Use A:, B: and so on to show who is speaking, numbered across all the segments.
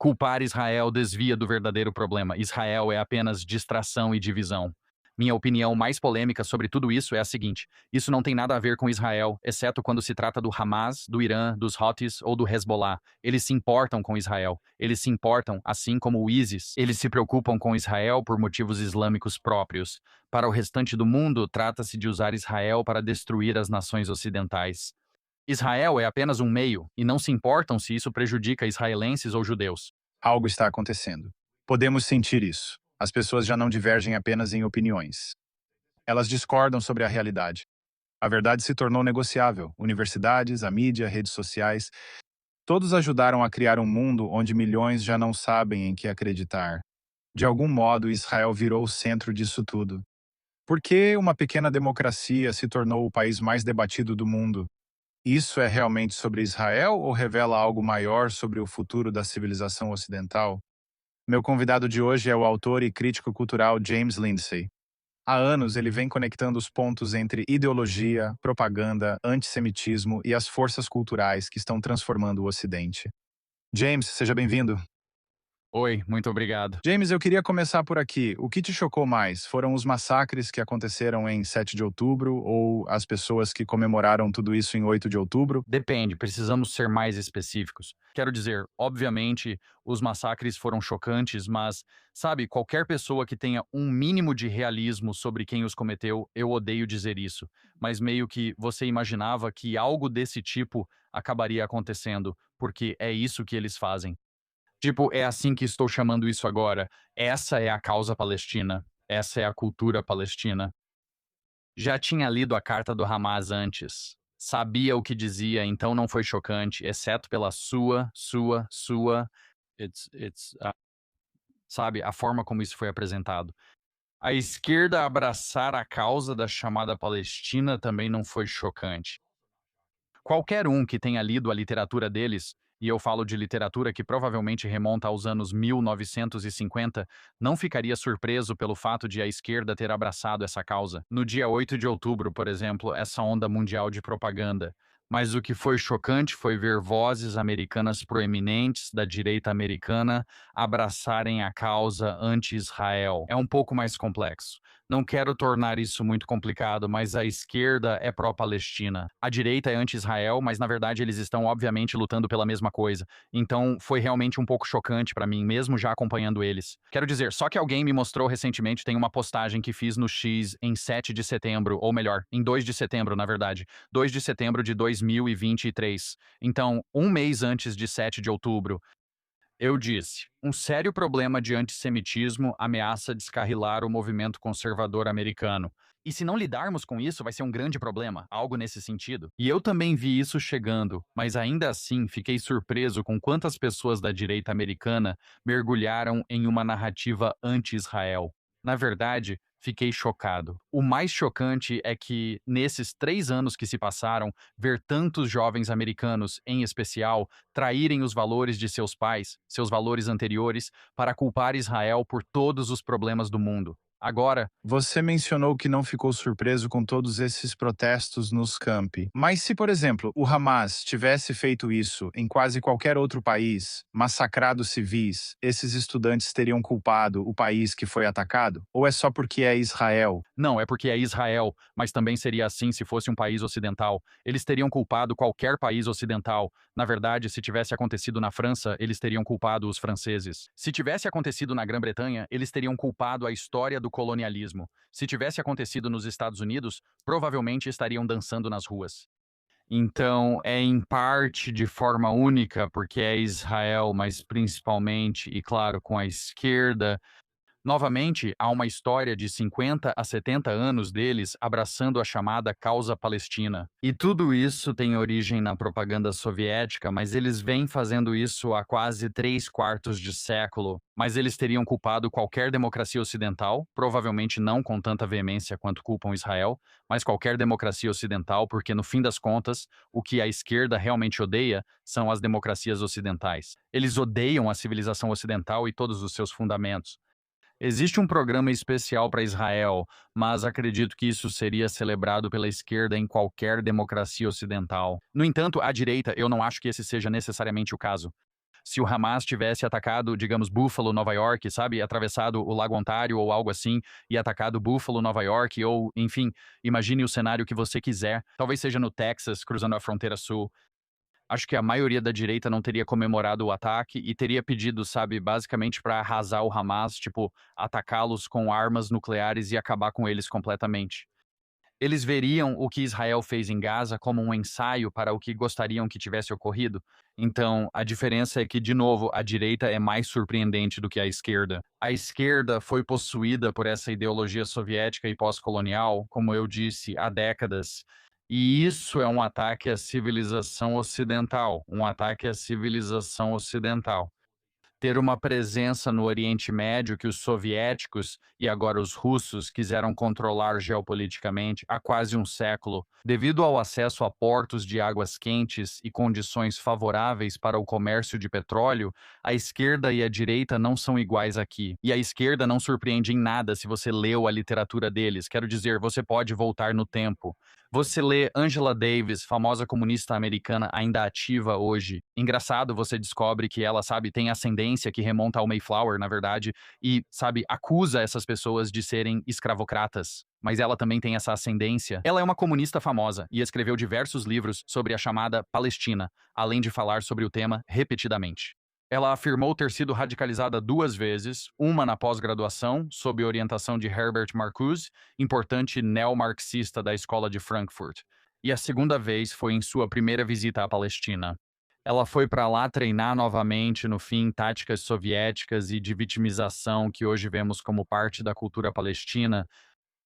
A: Culpar Israel desvia do verdadeiro problema. Israel é apenas distração e divisão. Minha opinião mais polêmica sobre tudo isso é a seguinte: isso não tem nada a ver com Israel, exceto quando se trata do Hamas, do Irã, dos Houthis ou do Hezbollah. Eles se importam com Israel. Eles se importam, assim como o ISIS. Eles se preocupam com Israel por motivos islâmicos próprios. Para o restante do mundo, trata-se de usar Israel para destruir as nações ocidentais. Israel é apenas um meio, e não se importam se isso prejudica israelenses ou judeus.
B: Algo está acontecendo. Podemos sentir isso. As pessoas já não divergem apenas em opiniões. Elas discordam sobre a realidade. A verdade se tornou negociável. Universidades, a mídia, redes sociais, todos ajudaram a criar um mundo onde milhões já não sabem em que acreditar. De algum modo, Israel virou o centro disso tudo. Por que uma pequena democracia se tornou o país mais debatido do mundo? Isso é realmente sobre Israel ou revela algo maior sobre o futuro da civilização ocidental? Meu convidado de hoje é o autor e crítico cultural James Lindsay. Há anos ele vem conectando os pontos entre ideologia, propaganda, antissemitismo e as forças culturais que estão transformando o Ocidente. James, seja bem-vindo.
A: Oi, muito obrigado.
B: James, eu queria começar por aqui. O que te chocou mais? Foram os massacres que aconteceram em 7 de outubro ou as pessoas que comemoraram tudo isso em 8 de outubro?
A: Depende, precisamos ser mais específicos. Quero dizer, obviamente, os massacres foram chocantes, mas, sabe, qualquer pessoa que tenha um mínimo de realismo sobre quem os cometeu, eu odeio dizer isso, mas meio que você imaginava que algo desse tipo acabaria acontecendo, porque é isso que eles fazem. Tipo, é assim que estou chamando isso agora. Essa é a causa palestina. Essa é a cultura palestina. Já tinha lido a carta do Hamas antes. Sabia o que dizia, então não foi chocante, exceto pela sabe, a forma como isso foi apresentado. A esquerda abraçar a causa da chamada Palestina também não foi chocante. Qualquer um que tenha lido a literatura deles, e eu falo de literatura que provavelmente remonta aos anos 1950, não ficaria surpreso pelo fato de a esquerda ter abraçado essa causa. No dia 8 de outubro, por exemplo, essa onda mundial de propaganda. Mas o que foi chocante foi ver vozes americanas proeminentes da direita americana abraçarem a causa anti-Israel. É um pouco mais complexo. Não quero tornar isso muito complicado, mas a esquerda é pró-Palestina. A direita é anti-Israel, mas na verdade eles estão obviamente lutando pela mesma coisa. Então foi realmente um pouco chocante pra mim, mesmo já acompanhando eles. Quero dizer, só que alguém me mostrou recentemente, tem uma postagem que fiz no X em 7 de setembro, ou melhor, em 2 de setembro, na verdade. 2 de setembro de 2023. Então, um mês antes de 7 de outubro, eu disse: um sério problema de antissemitismo ameaça descarrilar o movimento conservador americano. E se não lidarmos com isso, vai ser um grande problema, algo nesse sentido. E eu também vi isso chegando, mas ainda assim fiquei surpreso com quantas pessoas da direita americana mergulharam em uma narrativa anti-Israel. Na verdade, fiquei chocado. O mais chocante é que, nesses 3 anos que se passaram, ver tantos jovens americanos, em especial, traírem os valores de seus pais, seus valores anteriores, para culpar Israel por todos os problemas do mundo. Agora,
B: Você mencionou que não ficou surpreso com todos esses protestos nos campi. Mas se, por exemplo, o Hamas tivesse feito isso em quase qualquer outro país, massacrado civis, esses estudantes teriam culpado o país que foi atacado? Ou é só porque é Israel?
A: não, é porque é Israel, mas também seria assim se fosse um país ocidental. Eles teriam culpado qualquer país ocidental. Na verdade, se tivesse acontecido na França, eles teriam culpado os franceses. Se tivesse acontecido na Grã-Bretanha, eles teriam culpado a história do colonialismo. Se tivesse acontecido nos Estados Unidos, provavelmente estariam dançando nas ruas. Então, é em parte de forma única, porque é Israel, mas principalmente, e claro, com a esquerda. Novamente, há uma história de 50 a 70 anos deles abraçando a chamada causa palestina. E tudo isso tem origem na propaganda soviética, mas eles vêm fazendo isso há quase 3 quartos de século. Mas eles teriam culpado qualquer democracia ocidental, provavelmente não com tanta veemência quanto culpam Israel, mas qualquer democracia ocidental, porque no fim das contas, o que a esquerda realmente odeia são as democracias ocidentais. Eles odeiam a civilização ocidental e todos os seus fundamentos. Existe um programa especial para Israel, mas acredito que isso seria celebrado pela esquerda em qualquer democracia ocidental. No entanto, à direita, eu não acho que esse seja necessariamente o caso. Se o Hamas tivesse atacado, digamos, Buffalo, Nova York, sabe? Atravessado o Lago Ontário ou algo assim e atacado Buffalo, Nova York, ou, enfim, imagine o cenário que você quiser. Talvez seja no Texas, cruzando a fronteira sul. Acho que a maioria da direita não teria comemorado o ataque e teria pedido, sabe, basicamente para arrasar o Hamas, tipo, atacá-los com armas nucleares e acabar com eles completamente. Eles veriam o que Israel fez em Gaza como um ensaio para o que gostariam que tivesse ocorrido. Então, a diferença é que, de novo, a direita é mais surpreendente do que a esquerda. A esquerda foi possuída por essa ideologia soviética e pós-colonial, como eu disse, há décadas. E isso é um ataque à civilização ocidental, um ataque à civilização ocidental. Ter uma presença no Oriente Médio que os soviéticos e agora os russos quiseram controlar geopoliticamente há quase um século, devido ao acesso a portos de águas quentes e condições favoráveis para o comércio de petróleo, a esquerda e a direita não são iguais aqui. E a esquerda não surpreende em nada se você leu a literatura deles. Quero dizer, você pode voltar no tempo. Você lê Angela Davis, famosa comunista americana ainda ativa hoje. Engraçado, você descobre que ela, sabe, tem ascendência que remonta ao Mayflower, na verdade, e, sabe, acusa essas pessoas de serem escravocratas. Mas ela também tem essa ascendência. Ela é uma comunista famosa e escreveu diversos livros sobre a chamada Palestina, além de falar sobre o tema repetidamente. Ela afirmou ter sido radicalizada 2 vezes, uma na pós-graduação, sob orientação de Herbert Marcuse, importante neomarxista da Escola de Frankfurt, e a segunda vez foi em sua primeira visita à Palestina. Ela foi para lá treinar novamente, no fim, táticas soviéticas e de vitimização que hoje vemos como parte da cultura palestina.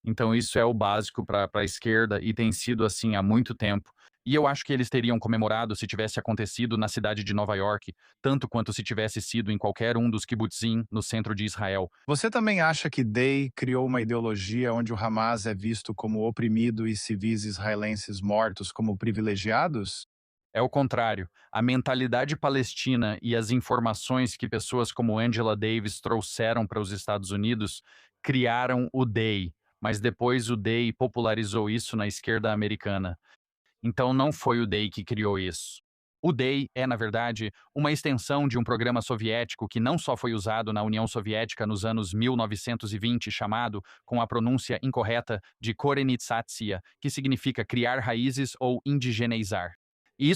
A: Então isso é o básico para a esquerda e tem sido assim há muito tempo. E eu acho que eles teriam comemorado se tivesse acontecido na cidade de Nova York, tanto quanto se tivesse sido em qualquer um dos kibbutzim no centro de Israel.
B: Você também acha que Day criou uma ideologia onde o Hamas é visto como oprimido e civis israelenses mortos como privilegiados?
A: É o contrário. A mentalidade palestina e as informações que pessoas como Angela Davis trouxeram para os Estados Unidos criaram o Day, mas depois o Day popularizou isso na esquerda americana. Então não foi o Day que criou isso. O Day é, na verdade, uma extensão de um programa soviético que não só foi usado na União Soviética nos anos 1920, chamado, com a pronúncia incorreta, de Korenitsatsia, que significa criar raízes ou indigeneizar. E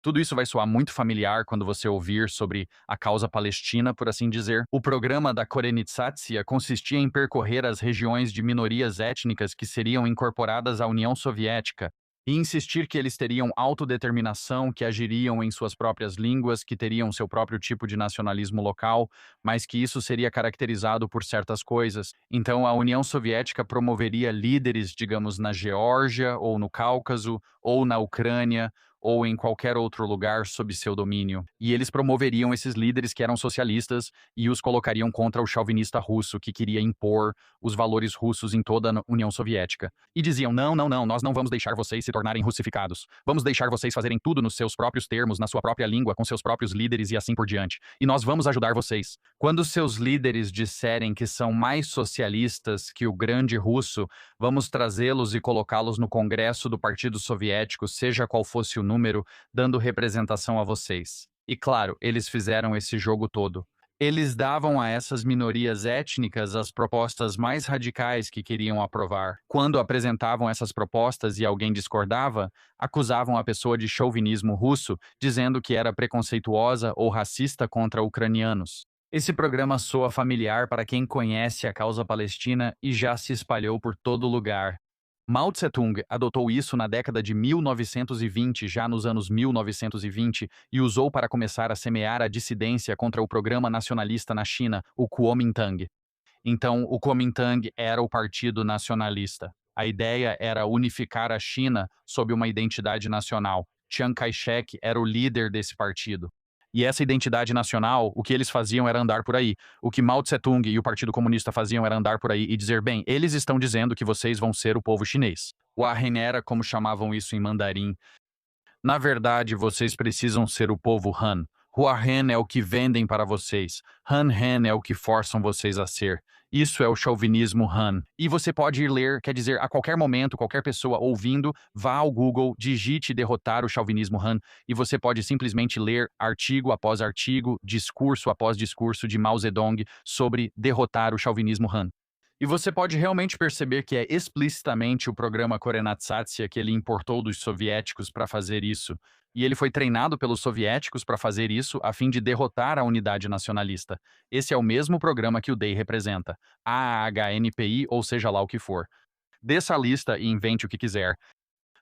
A: tudo isso vai soar muito familiar quando você ouvir sobre a causa palestina, por assim dizer. O programa da Korenitsatsia consistia em percorrer as regiões de minorias étnicas que seriam incorporadas à União Soviética e insistir que eles teriam autodeterminação, que agiriam em suas próprias línguas, que teriam seu próprio tipo de nacionalismo local, mas que isso seria caracterizado por certas coisas. Então, a União Soviética promoveria líderes, digamos, na Geórgia, ou no Cáucaso, ou na Ucrânia, ou em qualquer outro lugar sob seu domínio. E eles promoveriam esses líderes que eram socialistas e os colocariam contra o chauvinista russo, que queria impor os valores russos em toda a União Soviética. E diziam: não, não, não, nós não vamos deixar vocês se tornarem russificados. Vamos deixar vocês fazerem tudo nos seus próprios termos, na sua própria língua, com seus próprios líderes e assim por diante. E nós vamos ajudar vocês. Quando seus líderes disserem que são mais socialistas que o grande russo, vamos trazê-los e colocá-los no Congresso do Partido Soviético, seja qual fosse o número, dando representação a vocês. E claro, eles fizeram esse jogo todo. Eles davam a essas minorias étnicas as propostas mais radicais que queriam aprovar. Quando apresentavam essas propostas e alguém discordava, acusavam a pessoa de chauvinismo russo, dizendo que era preconceituosa ou racista contra ucranianos. Esse programa soa familiar para quem conhece a causa palestina e já se espalhou por todo lugar. Mao Tse-tung adotou isso na década de 1920, já nos anos 1920, e usou para começar a semear a dissidência contra o programa nacionalista na China, o Kuomintang. Então, o Kuomintang era o partido nacionalista. A ideia era unificar a China sob uma identidade nacional. Chiang Kai-shek era o líder desse partido. E essa identidade nacional, o que eles faziam era andar por aí. O que Mao Tse-tung e o Partido Comunista faziam era andar por aí e dizer: bem, eles estão dizendo que vocês vão ser o povo chinês. Warren era como chamavam isso em mandarim. Na verdade, vocês precisam ser o povo Han. Hua Hen é o que vendem para vocês. Han Hen é o que forçam vocês a ser. Isso é o chauvinismo Han. E você pode ir ler, quer dizer, a qualquer momento, qualquer pessoa ouvindo, vá ao Google, digite derrotar o chauvinismo Han, e você pode simplesmente ler artigo após artigo, discurso após discurso de Mao Zedong sobre derrotar o chauvinismo Han. E você pode realmente perceber que é explicitamente o programa Korenatsatsia que ele importou dos soviéticos para fazer isso. E ele foi treinado pelos soviéticos para fazer isso a fim de derrotar a unidade nacionalista. Esse é o mesmo programa que o DEI representa, AHNPI ou seja lá o que for. Desça a lista e invente o que quiser.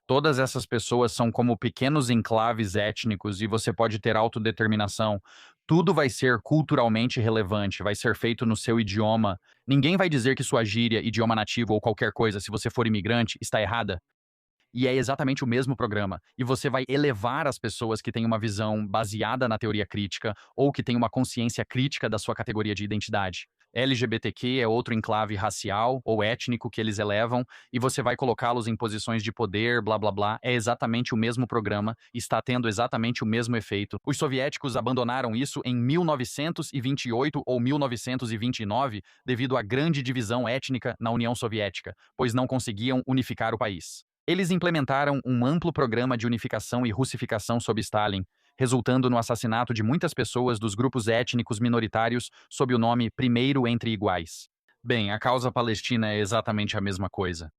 A: Todas essas pessoas são como pequenos enclaves étnicos e você pode ter autodeterminação. Tudo vai ser culturalmente relevante, vai ser feito no seu idioma. Ninguém vai dizer que sua gíria, idioma nativo ou qualquer coisa, se você for imigrante, está errada. E é exatamente o mesmo programa. E você vai elevar as pessoas que têm uma visão baseada na teoria crítica ou que têm uma consciência crítica da sua categoria de identidade. LGBTQ é outro enclave racial ou étnico que eles elevam e você vai colocá-los em posições de poder, blá blá blá. É exatamente o mesmo programa, está tendo exatamente o mesmo efeito. Os soviéticos abandonaram isso em 1928 ou 1929 devido à grande divisão étnica na União Soviética, pois não conseguiam unificar o país. Eles implementaram um amplo programa de unificação e russificação sob Stalin, resultando no assassinato de muitas pessoas dos grupos étnicos minoritários sob o nome Primeiro entre Iguais. Bem, a causa palestina é exatamente a mesma coisa.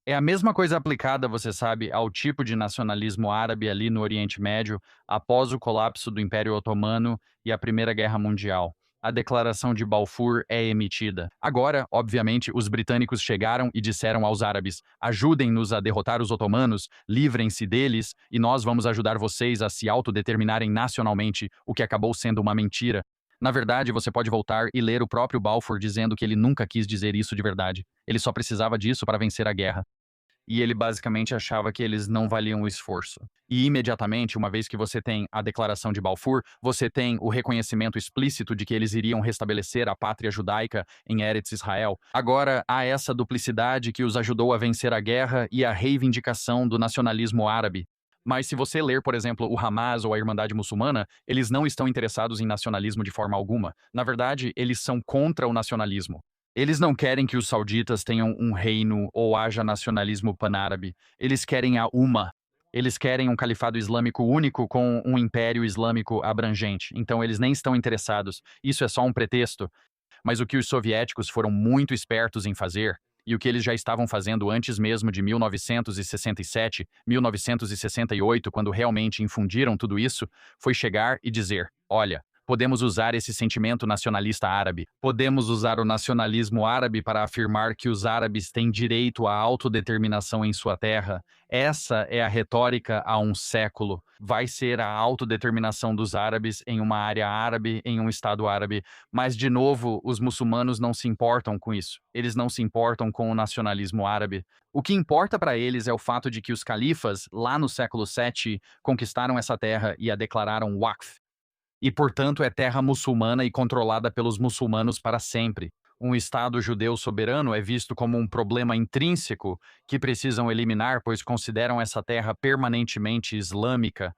A: É a mesma coisa aplicada, você sabe, ao tipo de nacionalismo árabe ali no Oriente Médio após o colapso do Império Otomano e a Primeira Guerra Mundial. A Declaração de Balfour é emitida. Agora, obviamente, os britânicos chegaram e disseram aos árabes: ajudem-nos a derrotar os otomanos, livrem-se deles, e nós vamos ajudar vocês a se autodeterminarem nacionalmente, o que acabou sendo uma mentira. Na verdade, você pode voltar e ler o próprio Balfour dizendo que ele nunca quis dizer isso de verdade. Ele só precisava disso para vencer a guerra e ele basicamente achava que eles não valiam o esforço. E imediatamente, uma vez que você tem a Declaração de Balfour, você tem o reconhecimento explícito de que eles iriam restabelecer a pátria judaica em Eretz Israel. Agora, há essa duplicidade que os ajudou a vencer a guerra e a reivindicação do nacionalismo árabe. Mas se você ler, por exemplo, o Hamas ou a Irmandade Muçulmana, eles não estão interessados em nacionalismo de forma alguma. Na verdade, eles são contra o nacionalismo. Eles não querem que os sauditas tenham um reino ou haja nacionalismo panárabe. Eles querem a Umma. Eles querem um califado islâmico único com um império islâmico abrangente. Então eles nem estão interessados. Isso é só um pretexto. Mas o que os soviéticos foram muito espertos em fazer, e o que eles já estavam fazendo antes mesmo de 1967, 1968, quando realmente infundiram tudo isso, foi chegar e dizer: olha, podemos usar esse sentimento nacionalista árabe. Podemos usar o nacionalismo árabe para afirmar que os árabes têm direito à autodeterminação em sua terra. Essa é a retórica há um século. Vai ser a autodeterminação dos árabes em uma área árabe, em um estado árabe. Mas, de novo, os muçulmanos não se importam com isso. Eles não se importam com o nacionalismo árabe. O que importa para eles é o fato de que os califas, lá no século VII, conquistaram essa terra e a declararam Waqf, e, portanto, é terra muçulmana e controlada pelos muçulmanos para sempre. Um Estado judeu soberano é visto como um problema intrínseco que precisam eliminar, pois consideram essa terra permanentemente islâmica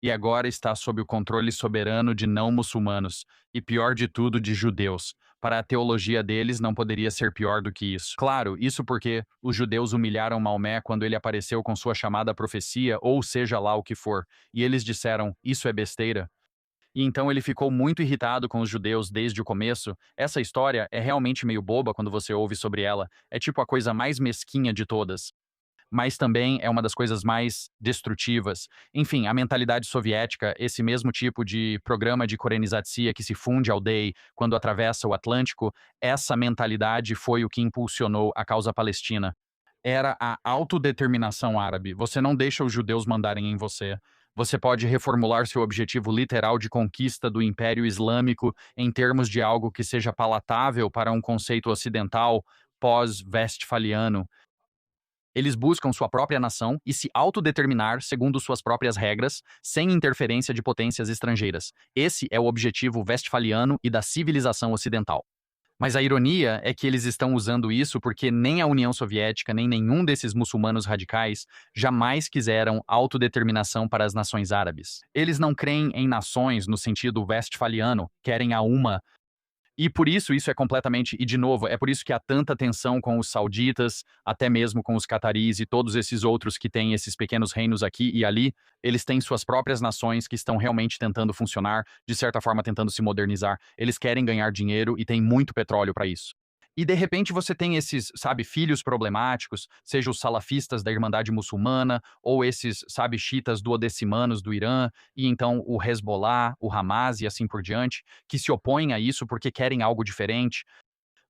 A: e agora está sob o controle soberano de não muçulmanos e, pior de tudo, de judeus. Para a teologia deles, não poderia ser pior do que isso. Claro, isso porque os judeus humilharam Maomé quando ele apareceu com sua chamada profecia, ou seja lá o que for, e eles disseram: isso é besteira. E então ele ficou muito irritado com os judeus desde o começo. Essa história é realmente meio boba quando você ouve sobre ela. É tipo a coisa mais mesquinha de todas. Mas também é uma das coisas mais destrutivas. Enfim, a mentalidade soviética, esse mesmo tipo de programa de Korenizatsiya que se funde ao DEI quando atravessa o Atlântico, essa mentalidade foi o que impulsionou a causa palestina. Era a autodeterminação árabe. Você não deixa os judeus mandarem em você. Você pode reformular seu objetivo literal de conquista do Império Islâmico em termos de algo que seja palatável para um conceito ocidental pós-westfaliano. Eles buscam sua própria nação e se autodeterminar segundo suas próprias regras, sem interferência de potências estrangeiras. Esse é o objetivo westfaliano e da civilização ocidental. Mas a ironia é que eles estão usando isso porque nem a União Soviética, nem nenhum desses muçulmanos radicais jamais quiseram autodeterminação para as nações árabes. Eles não creem em nações no sentido westfaliano, querem a uma. E por isso, isso é completamente. E, de novo, é por isso que há tanta tensão com os sauditas, até mesmo com os cataris e todos esses outros que têm esses pequenos reinos aqui e ali. Eles têm suas próprias nações que estão realmente tentando funcionar, de certa forma tentando se modernizar. Eles querem ganhar dinheiro e tem muito petróleo para isso. E de repente você tem esses, sabe, filhos problemáticos, seja os salafistas da Irmandade Muçulmana, ou esses, sabe, xiitas duodecimanos do Irã, e então o Hezbollah, o Hamas e assim por diante, que se opõem a isso porque querem algo diferente.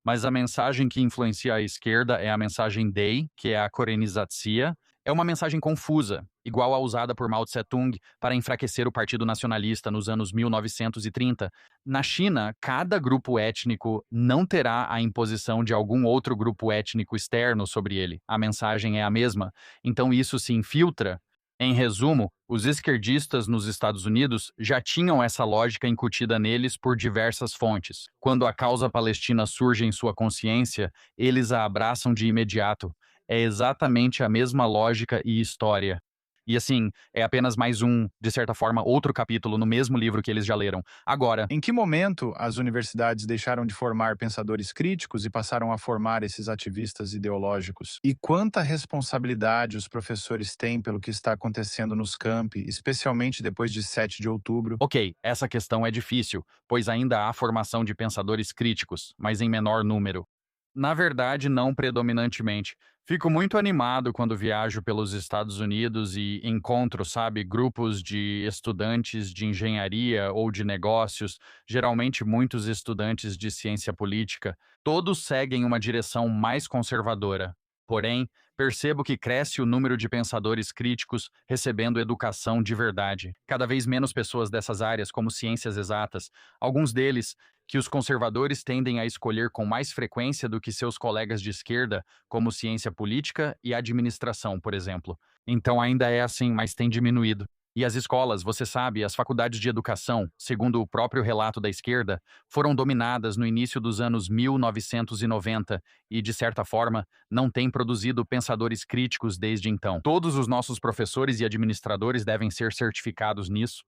A: Mas a mensagem que influencia a esquerda é a mensagem Dei, que é a Korenizatsiya. É uma mensagem confusa, igual a usada por Mao Tse-tung para enfraquecer o Partido Nacionalista nos anos 1930. Na China, cada grupo étnico não terá a imposição de algum outro grupo étnico externo sobre ele. A mensagem é a mesma. Então isso se infiltra. Em resumo, os esquerdistas nos Estados Unidos já tinham essa lógica incutida neles por diversas fontes. Quando a causa palestina surge em sua consciência, eles a abraçam de imediato. É exatamente a mesma lógica e história. E assim, é apenas mais um, de certa forma, outro capítulo no mesmo livro que eles já leram. Agora,
B: Em que momento as universidades deixaram de formar pensadores críticos e passaram a formar esses ativistas ideológicos? E quanta responsabilidade os professores têm pelo que está acontecendo nos campi, especialmente depois de 7 de outubro?
A: ok, essa questão é difícil, pois ainda há formação de pensadores críticos, mas em menor número. Na verdade, não predominantemente. Fico muito animado quando viajo pelos Estados Unidos e encontro, sabe, grupos de estudantes de engenharia ou de negócios, geralmente muitos estudantes de ciência política. Todos seguem uma direção mais conservadora. Porém, percebo que cresce o número de pensadores críticos recebendo educação de verdade. Cada vez menos pessoas dessas áreas, como ciências exatas, alguns deles que os conservadores tendem a escolher com mais frequência do que seus colegas de esquerda, como ciência política e administração, por exemplo. Então ainda é assim, mas tem diminuído. E as escolas, você sabe, as faculdades de educação, segundo o próprio relato da esquerda, foram dominadas no início dos anos 1990 e, de certa forma, não têm produzido pensadores críticos desde então. Todos os nossos professores e administradores devem ser certificados nisso.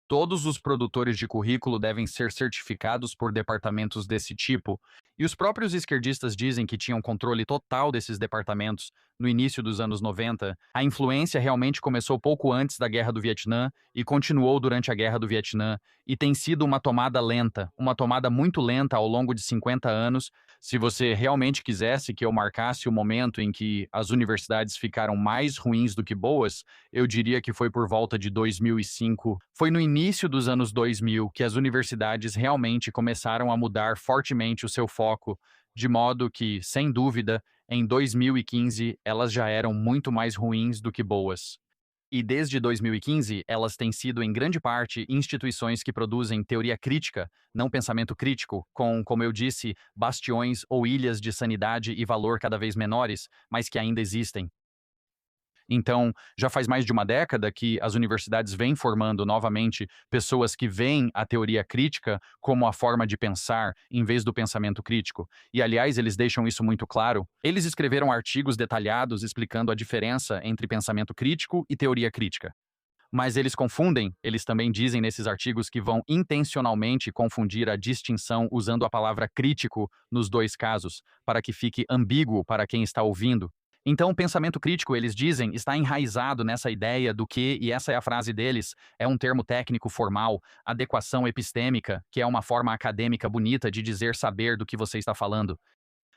A: Todos os produtores de currículo devem ser certificados por departamentos desse tipo, e os próprios esquerdistas dizem que tinham controle total desses departamentos no início dos anos 90. A influência realmente começou pouco antes da Guerra do Vietnã e continuou durante a Guerra do Vietnã, e tem sido uma tomada lenta, uma tomada muito lenta ao longo de 50 anos. Se você realmente quisesse que eu marcasse o momento em que as universidades ficaram mais ruins do que boas, eu diria que foi por volta de 2005. Foi no início dos anos 2000 que as universidades realmente começaram a mudar fortemente o seu foco, de modo que, sem dúvida, em 2015 elas já eram muito mais ruins do que boas. E desde 2015, elas têm sido, em grande parte, instituições que produzem teoria crítica, não pensamento crítico, com, como eu disse, bastiões ou ilhas de sanidade e valor cada vez menores, mas que ainda existem. Então, já faz mais de uma década que as universidades vêm formando novamente pessoas que veem a teoria crítica como a forma de pensar, em vez do pensamento crítico. E, aliás, eles deixam isso muito claro. Eles escreveram artigos detalhados explicando a diferença entre pensamento crítico e teoria crítica. Mas eles confundem, eles também dizem nesses artigos que vão intencionalmente confundir a distinção usando a palavra crítico nos dois casos, para que fique ambíguo para quem está ouvindo. Então, o pensamento crítico, eles dizem, está enraizado nessa ideia do que, e essa é a frase deles, é um termo técnico formal, adequação epistêmica, que é uma forma acadêmica bonita de dizer saber do que você está falando.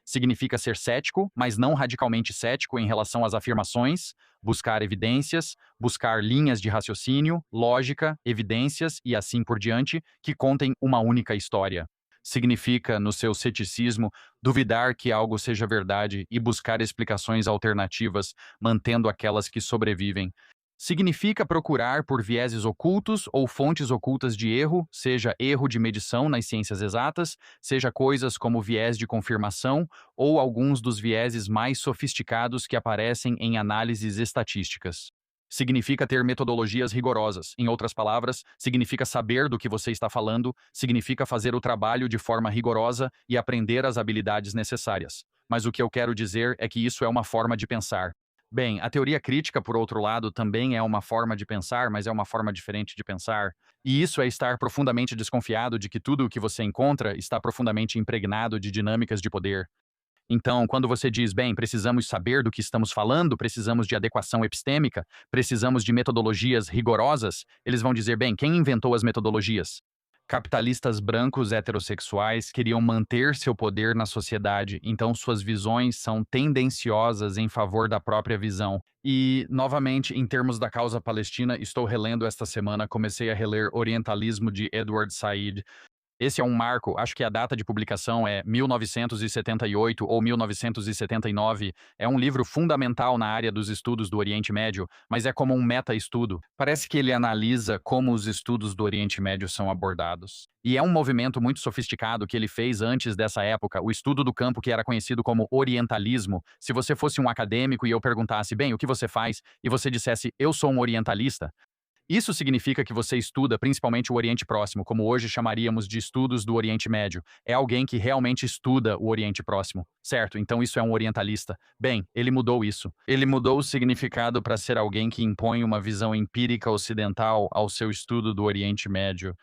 A: Significa ser cético, mas não radicalmente cético em relação às afirmações, buscar evidências, buscar linhas de raciocínio, lógica, evidências e assim por diante, que contem uma única história. Significa, no seu ceticismo, duvidar que algo seja verdade e buscar explicações alternativas, mantendo aquelas que sobrevivem. Significa procurar por vieses ocultos ou fontes ocultas de erro, seja erro de medição nas ciências exatas, seja coisas como viés de confirmação ou alguns dos vieses mais sofisticados que aparecem em análises estatísticas. Significa ter metodologias rigorosas. Em outras palavras, significa saber do que você está falando, significa fazer o trabalho de forma rigorosa e aprender as habilidades necessárias. Mas o que eu quero dizer é que isso é uma forma de pensar. Bem, a teoria crítica, por outro lado, também é uma forma de pensar, mas é uma forma diferente de pensar. E isso é estar profundamente desconfiado de que tudo o que você encontra está profundamente impregnado de dinâmicas de poder. Então, quando você diz, bem, precisamos saber do que estamos falando, precisamos de adequação epistêmica, precisamos de metodologias rigorosas, eles vão dizer, bem, quem inventou as metodologias? Capitalistas brancos heterossexuais queriam manter seu poder na sociedade, então suas visões são tendenciosas em favor da própria visão. E, novamente, em termos da causa palestina, estou relendo esta semana, comecei a reler Orientalismo de Edward Said. Esse é um marco, acho que a data de publicação é 1978 ou 1979. É um livro fundamental na área dos estudos do Oriente Médio, mas é como um meta-estudo. Parece que ele analisa como os estudos do Oriente Médio são abordados. E é um movimento muito sofisticado que ele fez antes dessa época, o estudo do campo que era conhecido como orientalismo. Se você fosse um acadêmico e eu perguntasse, bem, o que você faz? E você dissesse, eu sou um orientalista, isso significa que você estuda principalmente o Oriente Próximo, como hoje chamaríamos de estudos do Oriente Médio. É alguém que realmente estuda o Oriente Próximo, certo? Então isso é um orientalista. Bem, ele mudou isso. Ele mudou o significado para ser alguém que impõe uma visão empírica ocidental ao seu estudo do Oriente Médio.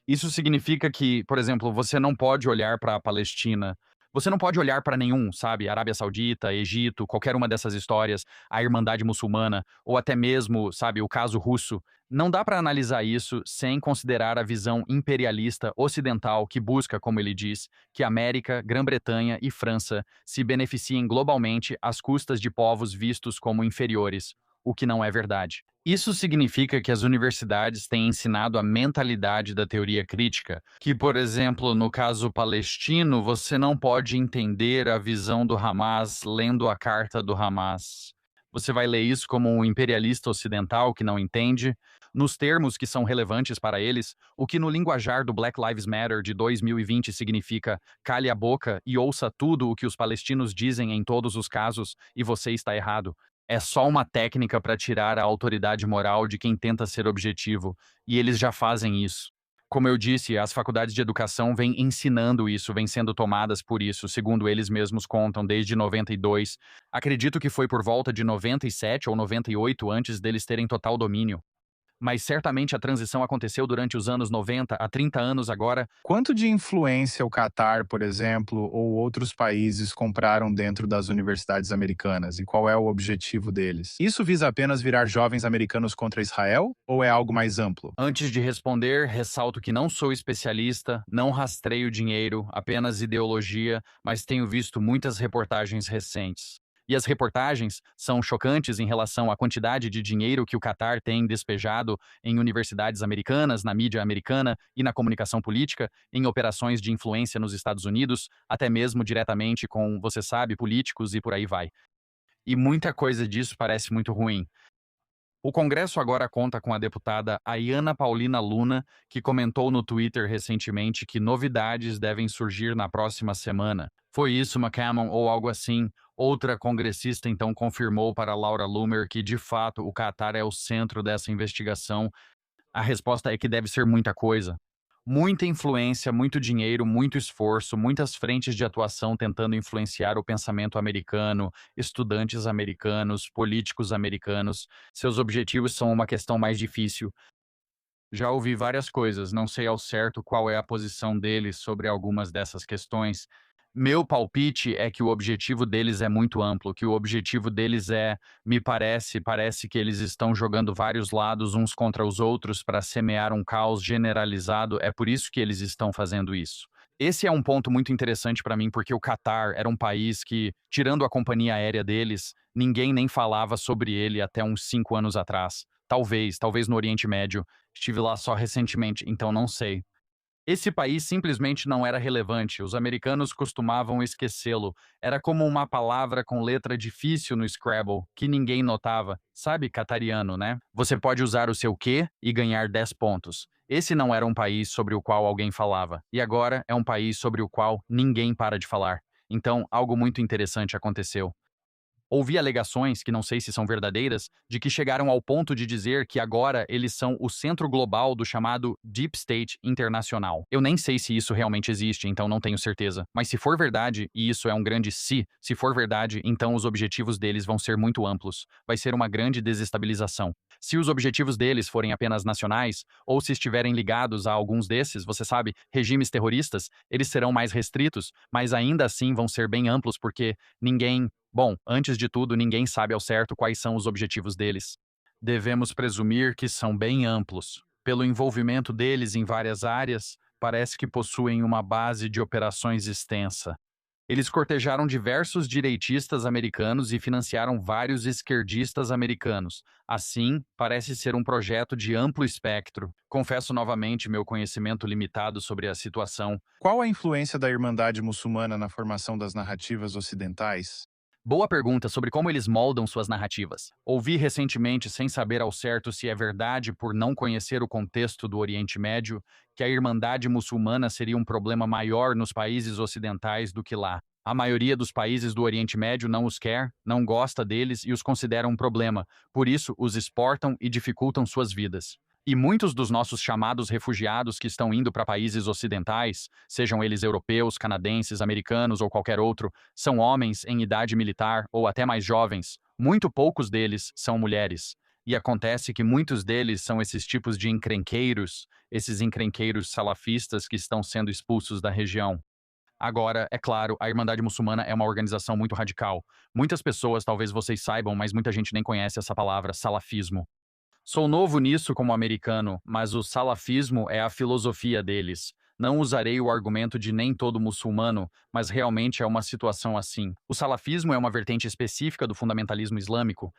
A: Isso significa que, por exemplo, você não pode olhar para a Palestina, você não pode olhar para nenhum, sabe, Arábia Saudita, Egito, qualquer uma dessas histórias, a Irmandade Muçulmana, ou até mesmo, sabe, o caso russo. Não dá para analisar isso sem considerar a visão imperialista ocidental que busca, como ele diz, que América, Grã-Bretanha e França se beneficiem globalmente às custas de povos vistos como inferiores, o que não é verdade. Isso significa que as universidades têm ensinado a mentalidade da teoria crítica, que, por exemplo, no caso palestino, você não pode entender a visão do Hamas lendo a carta do Hamas. Você vai ler isso como um imperialista ocidental que não entende, nos termos que são relevantes para eles, o que no linguajar do Black Lives Matter de 2020 significa cale a boca e ouça tudo o que os palestinos dizem em todos os casos e você está errado. É só uma técnica para tirar a autoridade moral de quem tenta ser objetivo, e eles já fazem isso. Como eu disse, as faculdades de educação vêm ensinando isso, vêm sendo tomadas por isso, segundo eles mesmos contam, desde 92. Acredito que foi por volta de 97 ou 98 antes deles terem total domínio. Mas certamente a transição aconteceu durante os anos 90, há 30 anos agora.
B: Quanto de influência o Catar, por exemplo, ou outros países compraram dentro das universidades americanas e qual é o objetivo deles? Isso visa apenas virar jovens americanos contra Israel ou é algo mais amplo?
A: Antes de responder, ressalto que não sou especialista, não rastreio dinheiro, apenas ideologia, mas tenho visto muitas reportagens recentes. E as reportagens são chocantes em relação à quantidade de dinheiro que o Catar tem despejado em universidades americanas, na mídia americana e na comunicação política, em operações de influência nos Estados Unidos, até mesmo diretamente com, você sabe, políticos e por aí vai. E muita coisa disso parece muito ruim. O Congresso agora conta com a deputada Ayana Paulina Luna, que comentou no Twitter recentemente que novidades devem surgir na próxima semana. Foi isso, McCammon, ou algo assim? Outra congressista então confirmou para Laura Loomer que, de fato, o Catar é o centro dessa investigação. A resposta é que deve ser muita coisa. Muita influência, muito dinheiro, muito esforço, muitas frentes de atuação tentando influenciar o pensamento americano, estudantes americanos, políticos americanos. Seus objetivos são uma questão mais difícil. Já ouvi várias coisas, não sei ao certo qual é a posição deles sobre algumas dessas questões. Meu palpite é que o objetivo deles é muito amplo, que o objetivo deles é, parece que eles estão jogando vários lados uns contra os outros para semear um caos generalizado, é por isso que eles estão fazendo isso. Esse é um ponto muito interessante para mim, porque o Catar era um país que, tirando a companhia aérea deles, ninguém nem falava sobre ele até uns 5 anos atrás. Talvez no Oriente Médio. Estive lá só recentemente, então não sei. Esse país simplesmente não era relevante, os americanos costumavam esquecê-lo. Era como uma palavra com letra difícil no Scrabble, que ninguém notava. Sabe, catariano, né? Você pode usar o seu Q e ganhar 10 pontos. Esse não era um país sobre o qual alguém falava, e agora é um país sobre o qual ninguém para de falar. Então, algo muito interessante aconteceu. Ouvi alegações, que não sei se são verdadeiras, de que chegaram ao ponto de dizer que agora eles são o centro global do chamado Deep State internacional. Eu nem sei se isso realmente existe, então não tenho certeza. Mas se for verdade, e isso é um grande se for verdade, então os objetivos deles vão ser muito amplos. Vai ser uma grande desestabilização. Se os objetivos deles forem apenas nacionais, ou se estiverem ligados a alguns desses, você sabe, regimes terroristas, eles serão mais restritos, mas ainda assim vão ser bem amplos porque ninguém. Bom, antes de tudo, ninguém sabe ao certo quais são os objetivos deles. Devemos presumir que são bem amplos. Pelo envolvimento deles em várias áreas, parece que possuem uma base de operações extensa. Eles cortejaram diversos direitistas americanos e financiaram vários esquerdistas americanos. Assim, parece ser um projeto de amplo espectro. Confesso novamente meu conhecimento limitado sobre a situação.
B: Qual a influência da Irmandade Muçulmana na formação das narrativas ocidentais?
A: Boa pergunta sobre como eles moldam suas narrativas. Ouvi recentemente, sem saber ao certo se é verdade por não conhecer o contexto do Oriente Médio, que a Irmandade Muçulmana seria um problema maior nos países ocidentais do que lá. A maioria dos países do Oriente Médio não os quer, não gosta deles e os considera um problema, por isso os exportam e dificultam suas vidas. E muitos dos nossos chamados refugiados que estão indo para países ocidentais, sejam eles europeus, canadenses, americanos ou qualquer outro, são homens em idade militar ou até mais jovens. Muito poucos deles são mulheres. E acontece que muitos deles são esses tipos de encrenqueiros, esses encrenqueiros salafistas que estão sendo expulsos da região. Agora, é claro, a Irmandade Muçulmana é uma organização muito radical. Muitas pessoas, talvez vocês saibam, mas muita gente nem conhece essa palavra, salafismo. Sou novo nisso como americano, mas o salafismo é a filosofia deles. Não usarei o argumento de nem todo muçulmano, mas realmente é uma situação assim. O salafismo é uma vertente específica do fundamentalismo islâmico.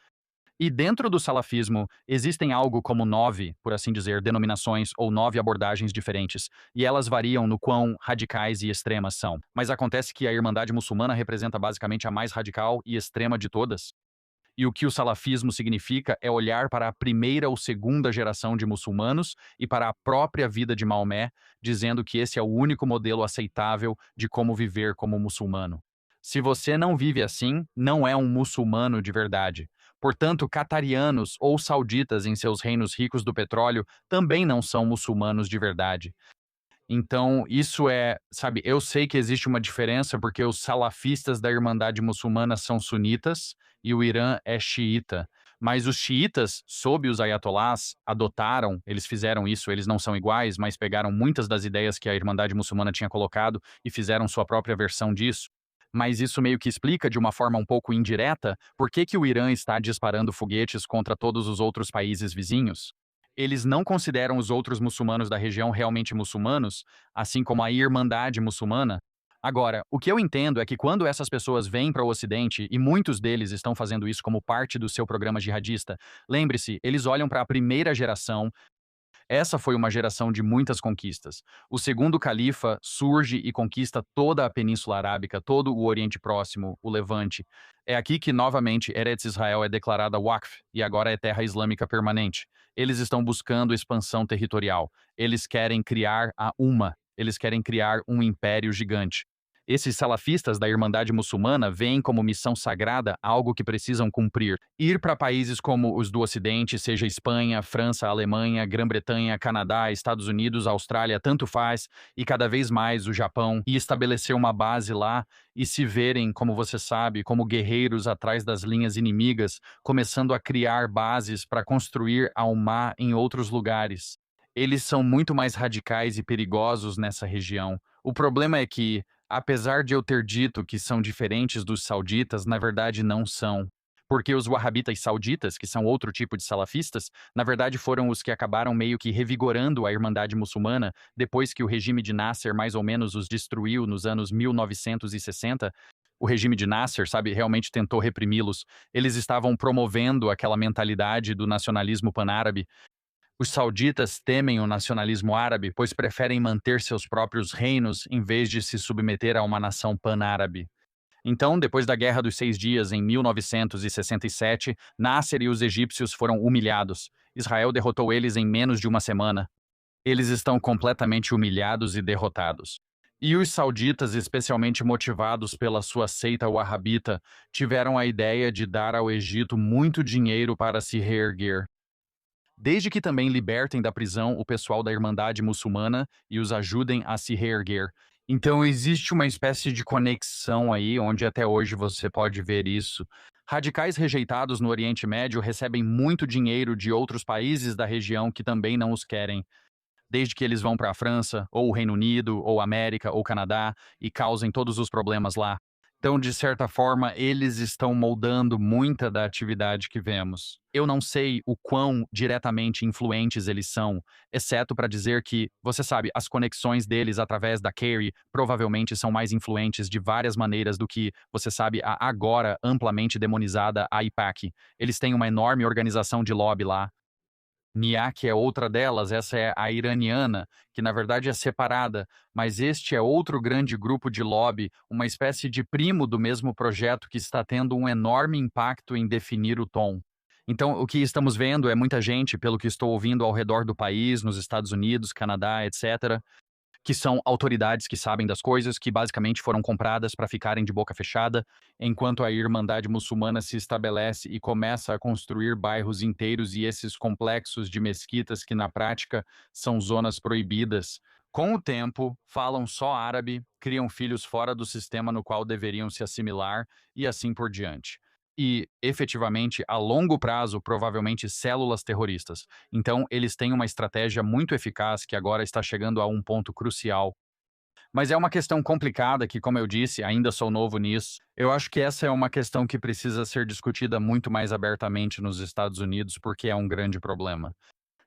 A: E dentro do salafismo, existem algo como 9, por assim dizer, denominações ou 9 abordagens diferentes, e elas variam no quão radicais e extremas são. Mas acontece que a Irmandade Muçulmana representa basicamente a mais radical e extrema de todas. E o que o salafismo significa é olhar para a primeira ou segunda geração de muçulmanos e para a própria vida de Maomé, dizendo que esse é o único modelo aceitável de como viver como muçulmano. Se você não vive assim, não é um muçulmano de verdade. Portanto, catarianos ou sauditas em seus reinos ricos do petróleo também não são muçulmanos de verdade. Então, isso é, sabe, eu sei que existe uma diferença porque os salafistas da Irmandade Muçulmana são sunitas e o Irã é xiita. Mas os xiitas, sob os ayatolás, adotaram, eles fizeram isso, eles não são iguais, mas pegaram muitas das ideias que a Irmandade Muçulmana tinha colocado e fizeram sua própria versão disso. Mas isso meio que explica, de uma forma um pouco indireta, por que que o Irã está disparando foguetes contra todos os outros países vizinhos. Eles não consideram os outros muçulmanos da região realmente muçulmanos, assim como a Irmandade Muçulmana. Agora, o que eu entendo é que quando essas pessoas vêm para o Ocidente, e muitos deles estão fazendo isso como parte do seu programa jihadista, lembre-se, eles olham para a primeira geração. Essa foi uma geração de muitas conquistas. O segundo califa surge e conquista toda a Península Arábica, todo o Oriente Próximo, o Levante. É aqui que, novamente, Eretz Israel é declarada Waqf e agora é terra islâmica permanente. Eles estão buscando expansão territorial. Eles querem criar a Umma. Eles querem criar um império gigante. Esses salafistas da Irmandade Muçulmana veem como missão sagrada algo que precisam cumprir. Ir para países como os do Ocidente, seja Espanha, França, Alemanha, Grã-Bretanha, Canadá, Estados Unidos, Austrália, tanto faz, e cada vez mais o Japão, e estabelecer uma base lá e se verem, como você sabe, como guerreiros atrás das linhas inimigas, começando a criar bases para construir a Ummah em outros lugares. Eles são muito mais radicais e perigosos nessa região. O problema é que, apesar de eu ter dito que são diferentes dos sauditas, na verdade não são. Porque os wahhabitas sauditas, que são outro tipo de salafistas, na verdade foram os que acabaram meio que revigorando a Irmandade Muçulmana depois que o regime de Nasser mais ou menos os destruiu nos anos 1960. O regime de Nasser, sabe, realmente tentou reprimi-los. Eles estavam promovendo aquela mentalidade do nacionalismo panárabe. Os sauditas temem o nacionalismo árabe, pois preferem manter seus próprios reinos em vez de se submeter a uma nação pan-árabe. Então, depois da Guerra dos Seis Dias, em 1967, Nasser e os egípcios foram humilhados. Israel derrotou eles em menos de uma semana. Eles estão completamente humilhados e derrotados. E os sauditas, especialmente motivados pela sua seita wahhabita, tiveram a ideia de dar ao Egito muito dinheiro para se reerguer. Desde que também libertem da prisão o pessoal da Irmandade Muçulmana e os ajudem a se reerguer. Então existe uma espécie de conexão aí, onde até hoje você pode ver isso. Radicais rejeitados no Oriente Médio recebem muito dinheiro de outros países da região que também não os querem, desde que eles vão para a França, ou o Reino Unido, ou América, ou Canadá, e causem todos os problemas lá. Então, de certa forma, eles estão moldando muita da atividade que vemos. Eu não sei o quão diretamente influentes eles são, exceto para dizer que, você sabe, as conexões deles através da Kerry provavelmente são mais influentes de várias maneiras do que, você sabe, a agora amplamente demonizada AIPAC. Eles têm uma enorme organização de lobby lá. NIAC é outra delas, essa é a iraniana, que na verdade é separada, mas este é outro grande grupo de lobby, uma espécie de primo do mesmo projeto que está tendo um enorme impacto em definir o tom. Então, o que estamos vendo é muita gente, pelo que estou ouvindo ao redor do país, nos Estados Unidos, Canadá, etc., que são autoridades que sabem das coisas, que basicamente foram compradas para ficarem de boca fechada, enquanto a Irmandade Muçulmana se estabelece e começa a construir bairros inteiros e esses complexos de mesquitas que, na prática, são zonas proibidas. Com o tempo, falam só árabe, criam filhos fora do sistema no qual deveriam se assimilar e assim por diante. E, efetivamente, a longo prazo, provavelmente células terroristas. Então, eles têm uma estratégia muito eficaz que agora está chegando a um ponto crucial. Mas é uma questão complicada que, como eu disse, ainda sou novo nisso. Eu acho que essa é uma questão que precisa ser discutida muito mais abertamente nos Estados Unidos, porque é um grande problema.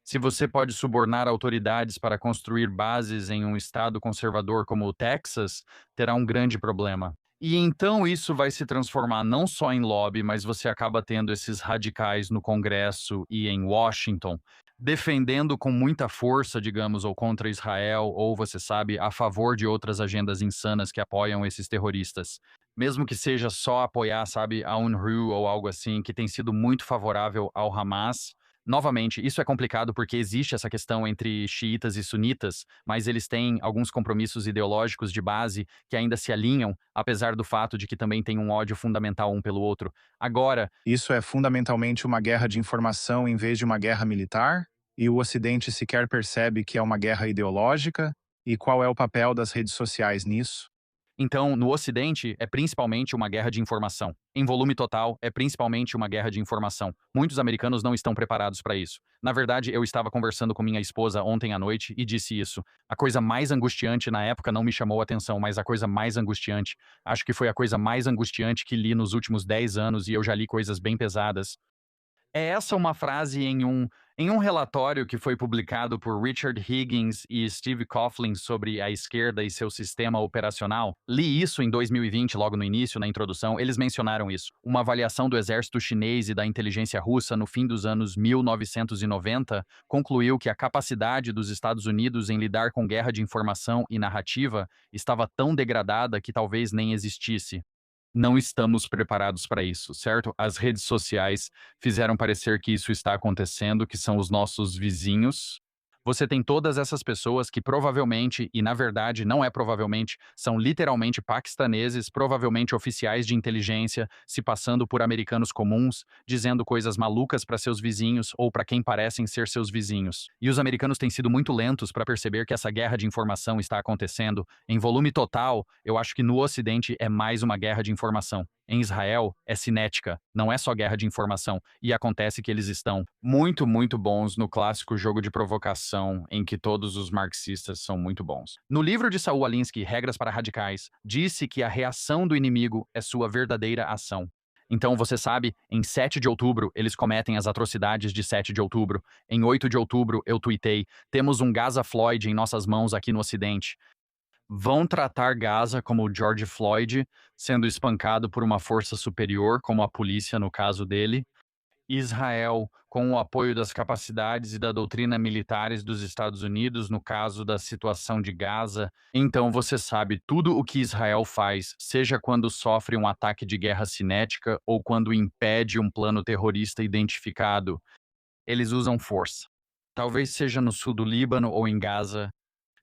A: Se você pode subornar autoridades para construir bases em um estado conservador como o Texas, terá um grande problema. E então isso vai se transformar não só em lobby, mas você acaba tendo esses radicais no Congresso e em Washington, defendendo com muita força, digamos, ou contra Israel, ou você sabe, a favor de outras agendas insanas que apoiam esses terroristas. Mesmo que seja só apoiar, sabe, a UNRWA ou algo assim, que tem sido muito favorável ao Hamas. Novamente, isso é complicado porque existe essa questão entre xiitas e sunitas, mas eles têm alguns compromissos ideológicos de base que ainda se alinham, apesar do fato de que também tem um ódio fundamental um pelo outro. Agora,
B: Isso é fundamentalmente uma guerra de informação em vez de uma guerra militar? E o Ocidente sequer percebe que é uma guerra ideológica? E qual é o papel das redes sociais nisso?
A: então, no Ocidente, é principalmente uma guerra de informação. Em volume total, é principalmente uma guerra de informação. Muitos americanos não estão preparados para isso. Na verdade, eu estava conversando com minha esposa ontem à noite e disse isso. A coisa mais angustiante na época não me chamou a atenção, mas a coisa mais angustiante, acho que foi a coisa mais angustiante que li nos últimos 10 anos e eu já li coisas bem pesadas. É essa uma frase em um relatório que foi publicado por Richard Higgins e Steve Coughlin sobre a esquerda e seu sistema operacional. Li isso em 2020, logo no início, na introdução, eles mencionaram isso. Uma avaliação do exército chinês e da inteligência russa no fim dos anos 1990 concluiu que a capacidade dos Estados Unidos em lidar com guerra de informação e narrativa estava tão degradada que talvez nem existisse. Não estamos preparados para isso, certo? As redes sociais fizeram parecer que isso está acontecendo, que são os nossos vizinhos. Você tem todas essas pessoas que provavelmente, e na verdade não é provavelmente, são literalmente paquistaneses, provavelmente oficiais de inteligência, se passando por americanos comuns, dizendo coisas malucas para seus vizinhos ou para quem parecem ser seus vizinhos. E os americanos têm sido muito lentos para perceber que essa guerra de informação está acontecendo. Em volume total, eu acho que no Ocidente é mais uma guerra de informação. Em Israel, é cinética, não é só guerra de informação. E acontece que eles estão muito, muito bons no clássico jogo de provocação, em que todos os marxistas são muito bons. No livro de Saul Alinsky, Regras para Radicais, disse que a reação do inimigo é sua verdadeira ação. Então, você sabe, em 7 de outubro, eles cometem as atrocidades de 7 de outubro. Em 8 de outubro, eu tuitei, temos um Gaza Floyd em nossas mãos aqui no Ocidente. Vão tratar Gaza como o George Floyd, sendo espancado por uma força superior, como a polícia no caso dele. Israel, com o apoio das capacidades e da doutrina militares dos Estados Unidos, no caso da situação de Gaza. Então você sabe tudo o que Israel faz, seja quando sofre um ataque de guerra cinética ou quando impede um plano terrorista identificado. Eles usam força. Talvez seja no sul do Líbano ou em Gaza,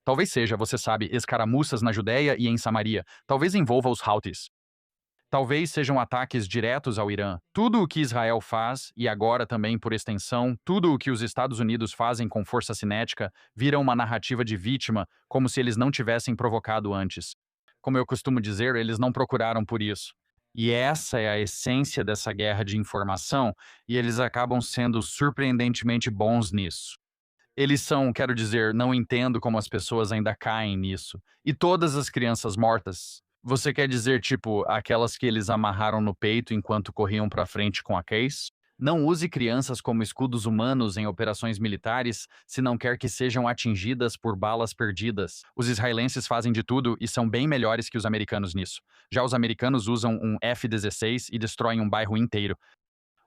A: Talvez seja, você sabe, escaramuças na Judéia e em Samaria. Talvez envolva os Houthis. Talvez sejam ataques diretos ao Irã. Tudo o que Israel faz, e agora também por extensão, tudo o que os Estados Unidos fazem com força cinética, vira uma narrativa de vítima, como se eles não tivessem provocado antes. Como eu costumo dizer, eles não procuraram por isso. E essa é a essência dessa guerra de informação, e eles acabam sendo surpreendentemente bons nisso. Eles são, quero dizer, não entendo como as pessoas ainda caem nisso. E todas as crianças mortas. Você quer dizer, tipo, aquelas que eles amarraram no peito enquanto corriam pra frente com a case? Não use crianças como escudos humanos em operações militares se não quer que sejam atingidas por balas perdidas. Os israelenses fazem de tudo e são bem melhores que os americanos nisso. Já os americanos usam um F-16 e destroem um bairro inteiro.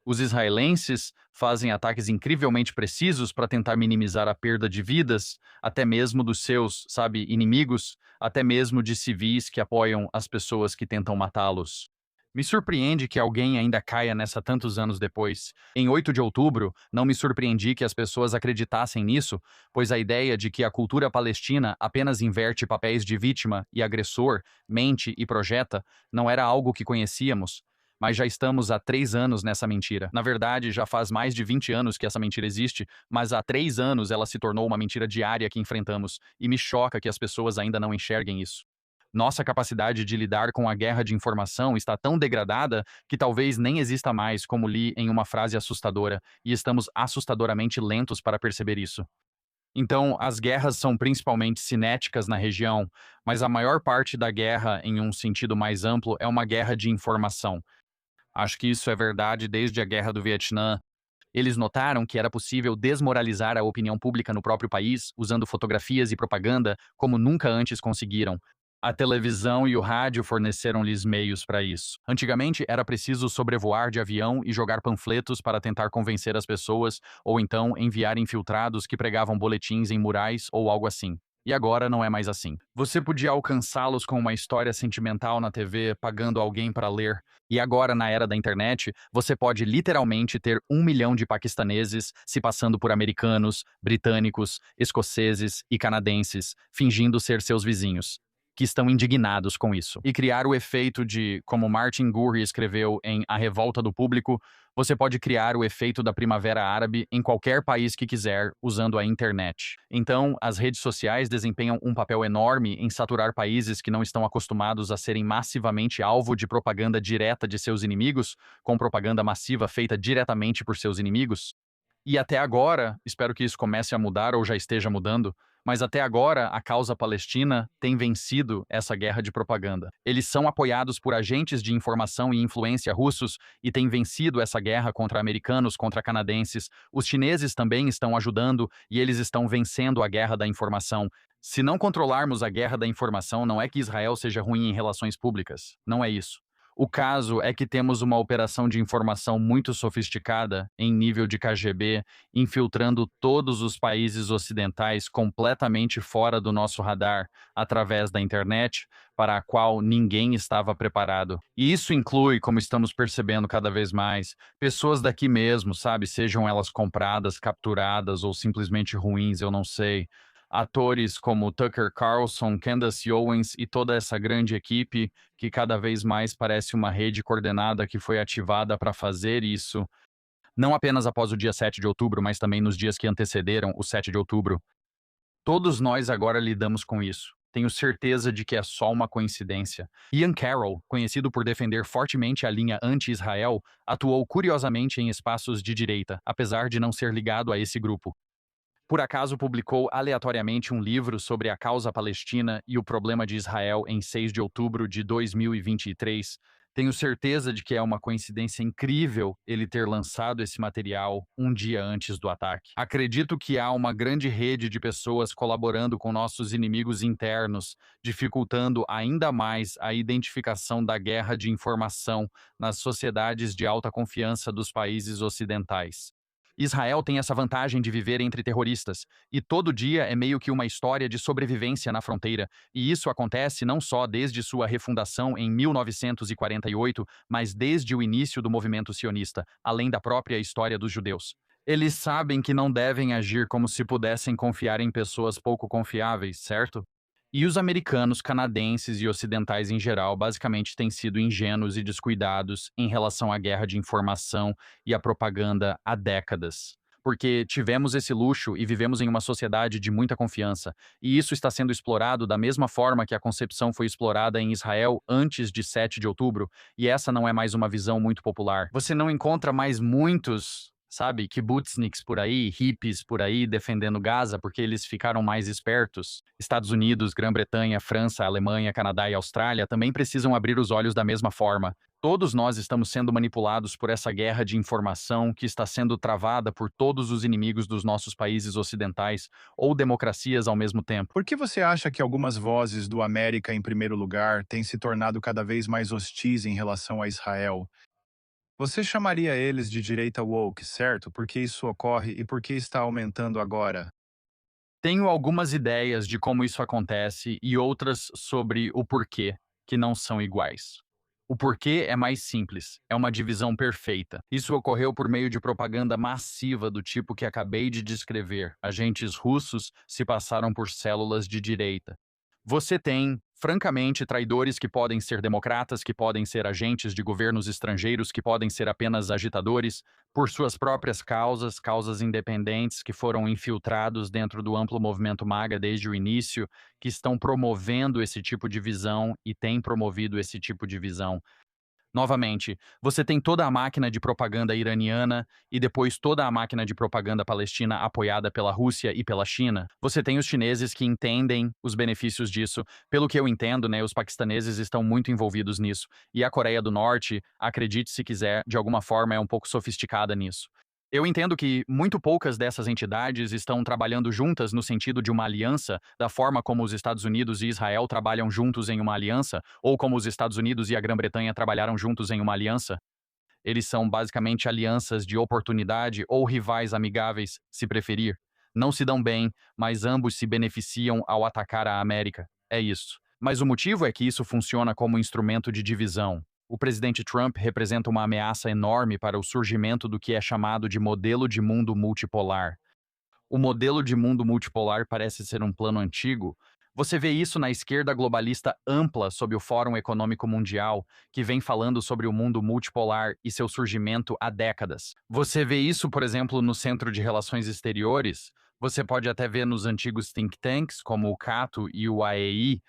A: Os israelenses fazem ataques incrivelmente precisos para tentar minimizar a perda de vidas, até mesmo dos seus, sabe, inimigos, até mesmo de civis que apoiam as pessoas que tentam matá-los. Me surpreende que alguém ainda caia nessa tantos anos depois. Em 8 de outubro, não me surpreendi que as pessoas acreditassem nisso, pois a ideia de que a cultura palestina apenas inverte papéis de vítima e agressor, mente e projeta, não era algo que conhecíamos. Mas já estamos há 3 anos nessa mentira. Na verdade, já faz mais de 20 anos que essa mentira existe, mas há 3 anos ela se tornou uma mentira diária que enfrentamos, e me choca que as pessoas ainda não enxerguem isso. Nossa capacidade de lidar com a guerra de informação está tão degradada que talvez nem exista mais, como li em uma frase assustadora, e estamos assustadoramente lentos para perceber isso. Então, as guerras são principalmente cinéticas na região, mas a maior parte da guerra, em um sentido mais amplo, é uma guerra de informação. Acho que isso é verdade desde a Guerra do Vietnã. Eles notaram que era possível desmoralizar a opinião pública no próprio país usando fotografias e propaganda como nunca antes conseguiram. A televisão e o rádio forneceram-lhes meios para isso. Antigamente, era preciso sobrevoar de avião e jogar panfletos para tentar convencer as pessoas, ou então enviar infiltrados que pregavam boletins em murais ou algo assim. E agora não é mais assim. Você podia alcançá-los com uma história sentimental na TV, pagando alguém para ler. E agora, na era da internet, você pode literalmente ter 1 milhão de paquistaneses se passando por americanos, britânicos, escoceses e canadenses, fingindo ser seus vizinhos, que estão indignados com isso. E criar o efeito de, como Martin Gurri escreveu em A Revolta do Público, você pode criar o efeito da Primavera Árabe em qualquer país que quiser, usando a internet. Então, as redes sociais desempenham um papel enorme em saturar países que não estão acostumados a serem massivamente alvo de propaganda direta de seus inimigos, com propaganda massiva feita diretamente por seus inimigos. E até agora, espero que isso comece a mudar ou já esteja mudando, mas até agora a causa palestina tem vencido essa guerra de propaganda. Eles são apoiados por agentes de informação e influência russos e têm vencido essa guerra contra americanos, contra canadenses. Os chineses também estão ajudando e eles estão vencendo a guerra da informação. Se não controlarmos a guerra da informação, não é que Israel seja ruim em relações públicas. Não é isso. O caso é que temos uma operação de informação muito sofisticada, em nível de KGB, infiltrando todos os países ocidentais completamente fora do nosso radar, através da internet, para a qual ninguém estava preparado. E isso inclui, como estamos percebendo cada vez mais, pessoas daqui mesmo, sabe? Sejam elas compradas, capturadas ou simplesmente ruins, eu não sei. Atores como Tucker Carlson, Candace Owens e toda essa grande equipe que cada vez mais parece uma rede coordenada que foi ativada para fazer isso, não apenas após o dia 7 de outubro, mas também nos dias que antecederam o 7 de outubro. Todos nós agora lidamos com isso. Tenho certeza de que é só uma coincidência. Ian Carroll, conhecido por defender fortemente a linha anti-Israel, atuou curiosamente em espaços de direita, apesar de não ser ligado a esse grupo. Por acaso publicou aleatoriamente um livro sobre a causa palestina e o problema de Israel em 6 de outubro de 2023. Tenho certeza de que é uma coincidência incrível ele ter lançado esse material um dia antes do ataque. Acredito que há uma grande rede de pessoas colaborando com nossos inimigos internos, dificultando ainda mais a identificação da guerra de informação nas sociedades de alta confiança dos países ocidentais. Israel tem essa vantagem de viver entre terroristas, e todo dia é meio que uma história de sobrevivência na fronteira, e isso acontece não só desde sua refundação em 1948, mas desde o início do movimento sionista, além da própria história dos judeus. Eles sabem que não devem agir como se pudessem confiar em pessoas pouco confiáveis, certo? E os americanos, canadenses e ocidentais em geral basicamente têm sido ingênuos e descuidados em relação à guerra de informação e à propaganda há décadas. Porque tivemos esse luxo e vivemos em uma sociedade de muita confiança, e isso está sendo explorado da mesma forma que a concepção foi explorada em Israel antes de 7 de outubro, e essa não é mais uma visão muito popular. Você não encontra mais muitos, sabe, kibbutzniks por aí, hippies por aí defendendo Gaza porque eles ficaram mais espertos. Estados Unidos, Grã-Bretanha, França, Alemanha, Canadá e Austrália também precisam abrir os olhos da mesma forma. Todos nós estamos sendo manipulados por essa guerra de informação que está sendo travada por todos os inimigos dos nossos países ocidentais ou democracias ao mesmo tempo.
B: Por que você acha que algumas vozes do América em primeiro lugar têm se tornado cada vez mais hostis em relação a Israel? Você chamaria eles de direita woke, certo? Por que isso ocorre e por que está aumentando agora?
A: Tenho algumas ideias de como isso acontece e outras sobre o porquê, que não são iguais. O porquê é mais simples, é uma divisão perfeita. Isso ocorreu por meio de propaganda massiva do tipo que acabei de descrever. Agentes russos se passaram por células de direita. Você tem, francamente, traidores que podem ser democratas, que podem ser agentes de governos estrangeiros, que podem ser apenas agitadores, por suas próprias causas, causas independentes que foram infiltrados dentro do amplo movimento MAGA desde o início, que estão promovendo esse tipo de visão e têm promovido esse tipo de visão. Novamente, você tem toda a máquina de propaganda iraniana e depois toda a máquina de propaganda palestina apoiada pela Rússia e pela China. Você tem os chineses que entendem os benefícios disso. Pelo que eu entendo, né, os paquistaneses estão muito envolvidos nisso. E a Coreia do Norte, acredite se quiser, de alguma forma é um pouco sofisticada nisso. Eu entendo que muito poucas dessas entidades estão trabalhando juntas no sentido de uma aliança, da forma como os Estados Unidos e Israel trabalham juntos em uma aliança, ou como os Estados Unidos e a Grã-Bretanha trabalharam juntos em uma aliança. Eles são basicamente alianças de oportunidade ou rivais amigáveis, se preferir. Não se dão bem, mas ambos se beneficiam ao atacar a América. É isso. Mas o motivo é que isso funciona como instrumento de divisão. O presidente Trump representa uma ameaça enorme para o surgimento do que é chamado de modelo de mundo multipolar. O modelo de mundo multipolar parece ser um plano antigo. Você vê isso na esquerda globalista ampla sob o Fórum Econômico Mundial, que vem falando sobre o mundo multipolar e seu surgimento há décadas. Você vê isso, por exemplo, no Centro de Relações Exteriores. Você pode até ver nos antigos think tanks, como o Cato e o AEI.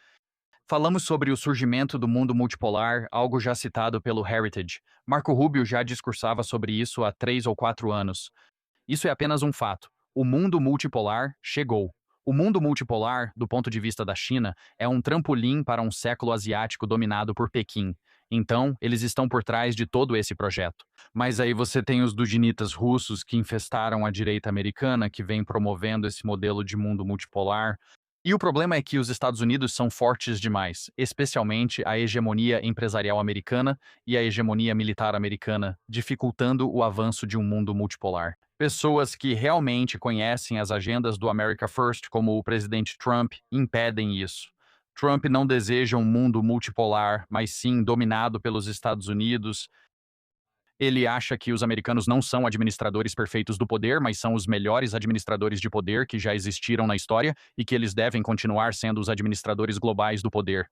A: Falamos sobre o surgimento do mundo multipolar, algo já citado pelo Heritage. Marco Rubio já discursava sobre isso há 3 ou 4 anos. Isso é apenas um fato. O mundo multipolar chegou. O mundo multipolar, do ponto de vista da China, é um trampolim para um século asiático dominado por Pequim. Então, eles estão por trás de todo esse projeto. Mas aí você tem os duginitas russos que infestaram a direita americana, que vem promovendo esse modelo de mundo multipolar. E o problema é que os Estados Unidos são fortes demais, especialmente a hegemonia empresarial americana e a hegemonia militar americana, dificultando o avanço de um mundo multipolar. Pessoas que realmente conhecem as agendas do America First, como o presidente Trump, impedem isso. Trump não deseja um mundo multipolar, mas sim dominado pelos Estados Unidos. Ele acha que os americanos não são administradores perfeitos do poder, mas são os melhores administradores de poder que já existiram na história e que eles devem continuar sendo os administradores globais do poder.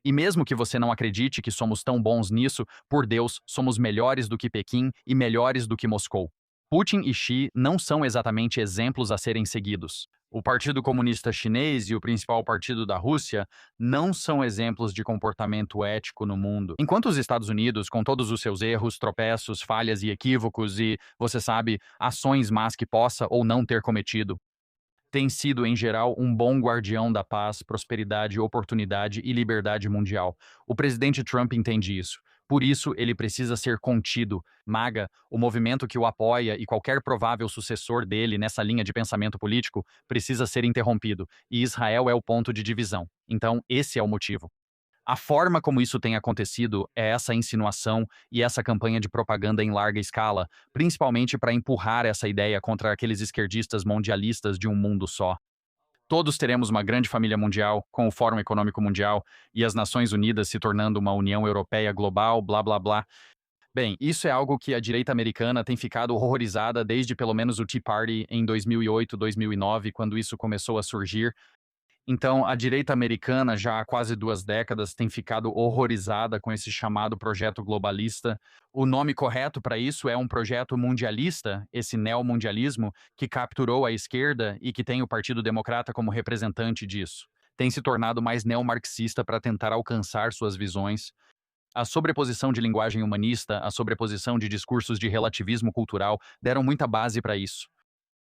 A: E mesmo que você não acredite que somos tão bons nisso, por Deus, somos melhores do que Pequim e melhores do que Moscou. Putin e Xi não são exatamente exemplos a serem seguidos. O Partido Comunista Chinês e o principal partido da Rússia não são exemplos de comportamento ético no mundo. Enquanto os Estados Unidos, com todos os seus erros, tropeços, falhas e equívocos e, você sabe, ações más que possa ou não ter cometido, tem sido, em geral, um bom guardião da paz, prosperidade, oportunidade e liberdade mundial. O presidente Trump entende isso. Por isso, ele precisa ser contido. MAGA, o movimento que o apoia e qualquer provável sucessor dele nessa linha de pensamento político, precisa ser interrompido. E Israel é o ponto de divisão. Então, esse é o motivo. A forma como isso tem acontecido é essa insinuação e essa campanha de propaganda em larga escala, principalmente para empurrar essa ideia contra aqueles esquerdistas mundialistas de um mundo só. Todos teremos uma grande família mundial, com o Fórum Econômico Mundial e as Nações Unidas se tornando uma União Europeia global, blá blá blá. Bem, isso é algo que a direita americana tem ficado horrorizada desde pelo menos o Tea Party em 2008, 2009, quando isso começou a surgir. Então, a direita americana, já há quase 2 décadas, tem ficado horrorizada com esse chamado projeto globalista. O nome correto para isso é um projeto mundialista, esse neomundialismo, que capturou a esquerda e que tem o Partido Democrata como representante disso. Tem se tornado mais neomarxista para tentar alcançar suas visões. A sobreposição de linguagem humanista, a sobreposição de discursos de relativismo cultural deram muita base para isso.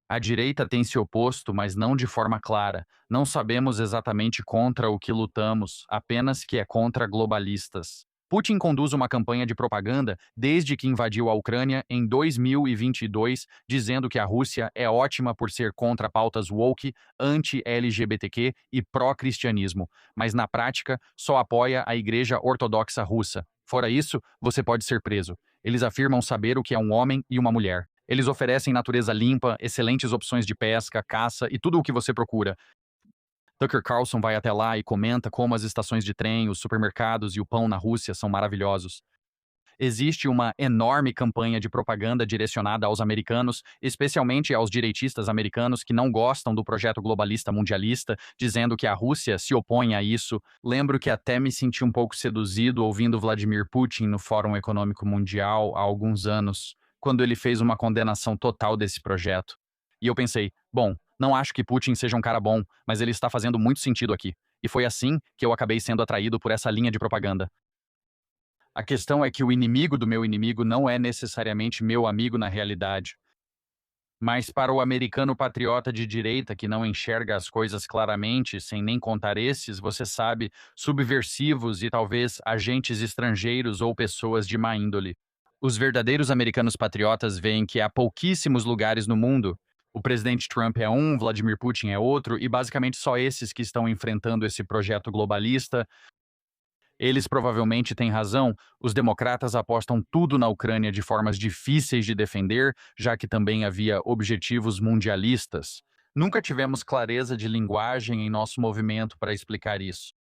A: A direita tem se oposto, mas não de forma clara. Não sabemos exatamente contra o que lutamos, apenas que é contra globalistas. Putin conduz uma campanha de propaganda desde que invadiu a Ucrânia em 2022, dizendo que a Rússia é ótima por ser contra pautas woke, anti-LGBTQ e pró-cristianismo, mas na prática só apoia a Igreja Ortodoxa Russa. Fora isso, você pode ser preso. Eles afirmam saber o que é um homem e uma mulher. Eles oferecem natureza limpa, excelentes opções de pesca, caça e tudo o que você procura. Tucker Carlson vai até lá e comenta como as estações de trem, os supermercados e o pão na Rússia são maravilhosos. Existe uma enorme campanha de propaganda direcionada aos americanos, especialmente aos direitistas americanos que não gostam do projeto globalista mundialista, dizendo que a Rússia se opõe a isso. Lembro que até me senti um pouco seduzido ouvindo Vladimir Putin no Fórum Econômico Mundial há alguns anos, quando ele fez uma condenação total desse projeto. E eu pensei, bom, não acho que Putin seja um cara bom, mas ele está fazendo muito sentido aqui. E foi assim que eu acabei sendo atraído por essa linha de propaganda. A questão é que o inimigo do meu inimigo não é necessariamente meu amigo na realidade. Mas para o americano patriota de direita que não enxerga as coisas claramente, sem nem contar esses, você sabe, subversivos e talvez agentes estrangeiros ou pessoas de má índole. Os verdadeiros americanos patriotas veem que há pouquíssimos lugares no mundo. O presidente Trump é um, Vladimir Putin é outro, e basicamente só esses que estão enfrentando esse projeto globalista. Eles provavelmente têm razão. Os democratas apostam tudo na Ucrânia de formas difíceis de defender, já que também havia objetivos mundialistas. Nunca tivemos clareza de linguagem em nosso movimento para explicar isso.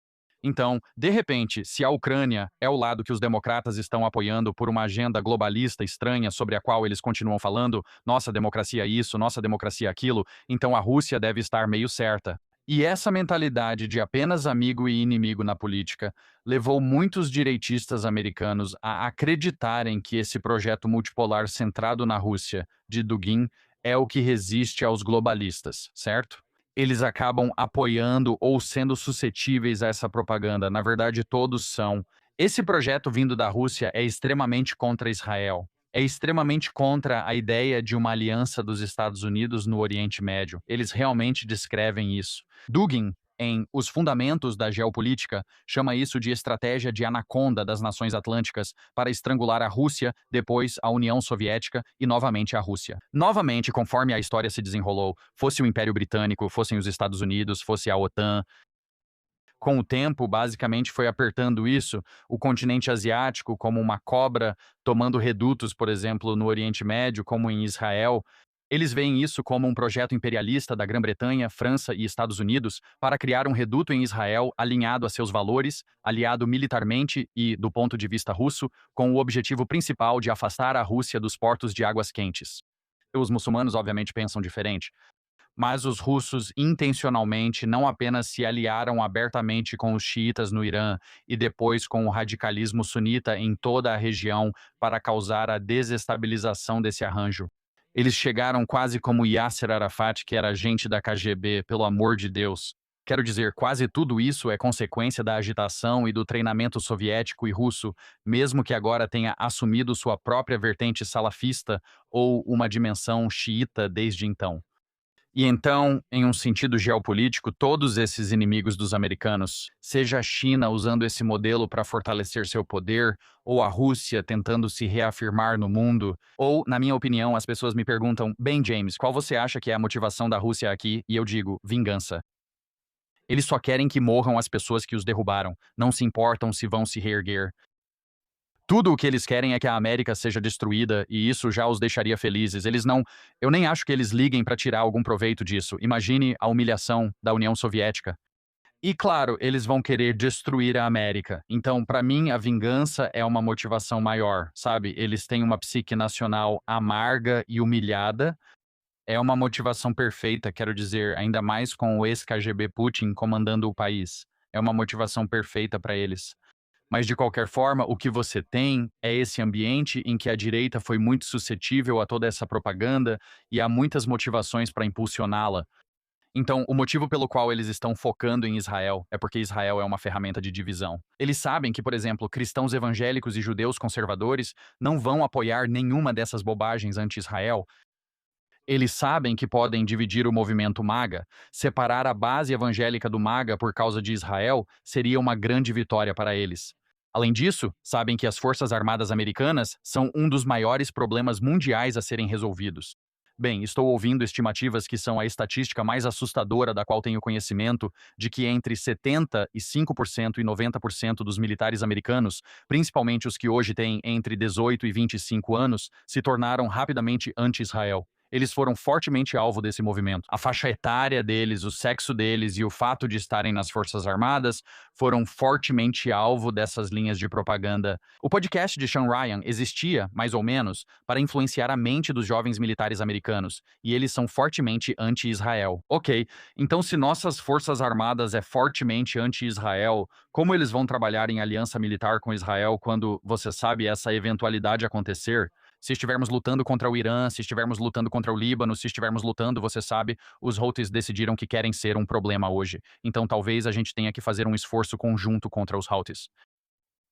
A: Então, de repente, se a Ucrânia é o lado que os democratas estão apoiando por uma agenda globalista estranha sobre a qual eles continuam falando, nossa democracia isso, nossa democracia aquilo, então a Rússia deve estar meio certa. E essa mentalidade de apenas amigo e inimigo na política levou muitos direitistas americanos a acreditarem que esse projeto multipolar centrado na Rússia de Dugin é o que resiste aos globalistas, certo? Eles acabam apoiando ou sendo suscetíveis a essa propaganda. Na verdade, todos são. Esse projeto vindo da Rússia é extremamente contra Israel. É extremamente contra a ideia de uma aliança dos Estados Unidos no Oriente Médio. Eles realmente descrevem isso. Dugin, em Os Fundamentos da Geopolítica, chama isso de estratégia de anaconda das nações atlânticas para estrangular a Rússia, depois a União Soviética e novamente a Rússia. Novamente, conforme a história se desenrolou, fosse o Império Britânico, fossem os Estados Unidos, fosse a OTAN, com o tempo, basicamente foi apertando isso, o continente asiático, como uma cobra tomando redutos, por exemplo, no Oriente Médio, como em Israel. Eles veem isso como um projeto imperialista da Grã-Bretanha, França e Estados Unidos para criar um reduto em Israel alinhado a seus valores, aliado militarmente e, do ponto de vista russo, com o objetivo principal de afastar a Rússia dos portos de águas quentes. Os muçulmanos, obviamente, pensam diferente, mas os russos intencionalmente não apenas se aliaram abertamente com os xiitas no Irã e depois com o radicalismo sunita em toda a região para causar a desestabilização desse arranjo. Eles chegaram quase como Yasser Arafat, que era agente da KGB, pelo amor de Deus. Quero dizer, quase tudo isso é consequência da agitação e do treinamento soviético e russo, mesmo que agora tenha assumido sua própria vertente salafista ou uma dimensão xiita desde então. E então, em um sentido geopolítico, todos esses inimigos dos americanos, seja a China usando esse modelo para fortalecer seu poder, ou a Rússia tentando se reafirmar no mundo, ou, na minha opinião, as pessoas me perguntam, bem, James, qual você acha que é a motivação da Rússia aqui? E eu digo, vingança. Eles só querem que morram as pessoas que os derrubaram, não se importam se vão se reerguer. Tudo o que eles querem é que a América seja destruída e isso já os deixaria felizes. Eles não. Eu nem acho que eles liguem para tirar algum proveito disso. Imagine a humilhação da União Soviética. E claro, eles vão querer destruir a América. Então, para mim, a vingança é uma motivação maior, sabe? Eles têm uma psique nacional amarga e humilhada. É uma motivação perfeita, quero dizer, ainda mais com o ex-KGB Putin comandando o país. É uma motivação perfeita para eles. Mas, de qualquer forma, o que você tem é esse ambiente em que a direita foi muito suscetível a toda essa propaganda e há muitas motivações para impulsioná-la. Então, o motivo pelo qual eles estão focando em Israel é porque Israel é uma ferramenta de divisão. Eles sabem que, por exemplo, cristãos evangélicos e judeus conservadores não vão apoiar nenhuma dessas bobagens anti-Israel. Eles sabem que podem dividir o movimento MAGA. Separar a base evangélica do MAGA por causa de Israel seria uma grande vitória para eles. Além disso, sabem que as Forças Armadas Americanas são um dos maiores problemas mundiais a serem resolvidos. Bem, estou ouvindo estimativas que são a estatística mais assustadora da qual tenho conhecimento, de que entre 75% e 90% dos militares americanos, principalmente os que hoje têm entre 18 e 25 anos, se tornaram rapidamente anti-Israel. Eles foram fortemente alvo desse movimento. A faixa etária deles, o sexo deles e o fato de estarem nas Forças Armadas foram fortemente alvo dessas linhas de propaganda. O podcast de Sean Ryan existia, mais ou menos, para influenciar a mente dos jovens militares americanos, e eles são fortemente anti-Israel. Ok, então se nossas Forças Armadas é fortemente anti-Israel, como eles vão trabalhar em aliança militar com Israel quando, você sabe, essa eventualidade acontecer? Se estivermos lutando contra o Irã, se estivermos lutando contra o Líbano, se estivermos lutando, você sabe, os Houthis decidiram que querem ser um problema hoje. Então talvez a gente tenha que fazer um esforço conjunto contra os Houthis.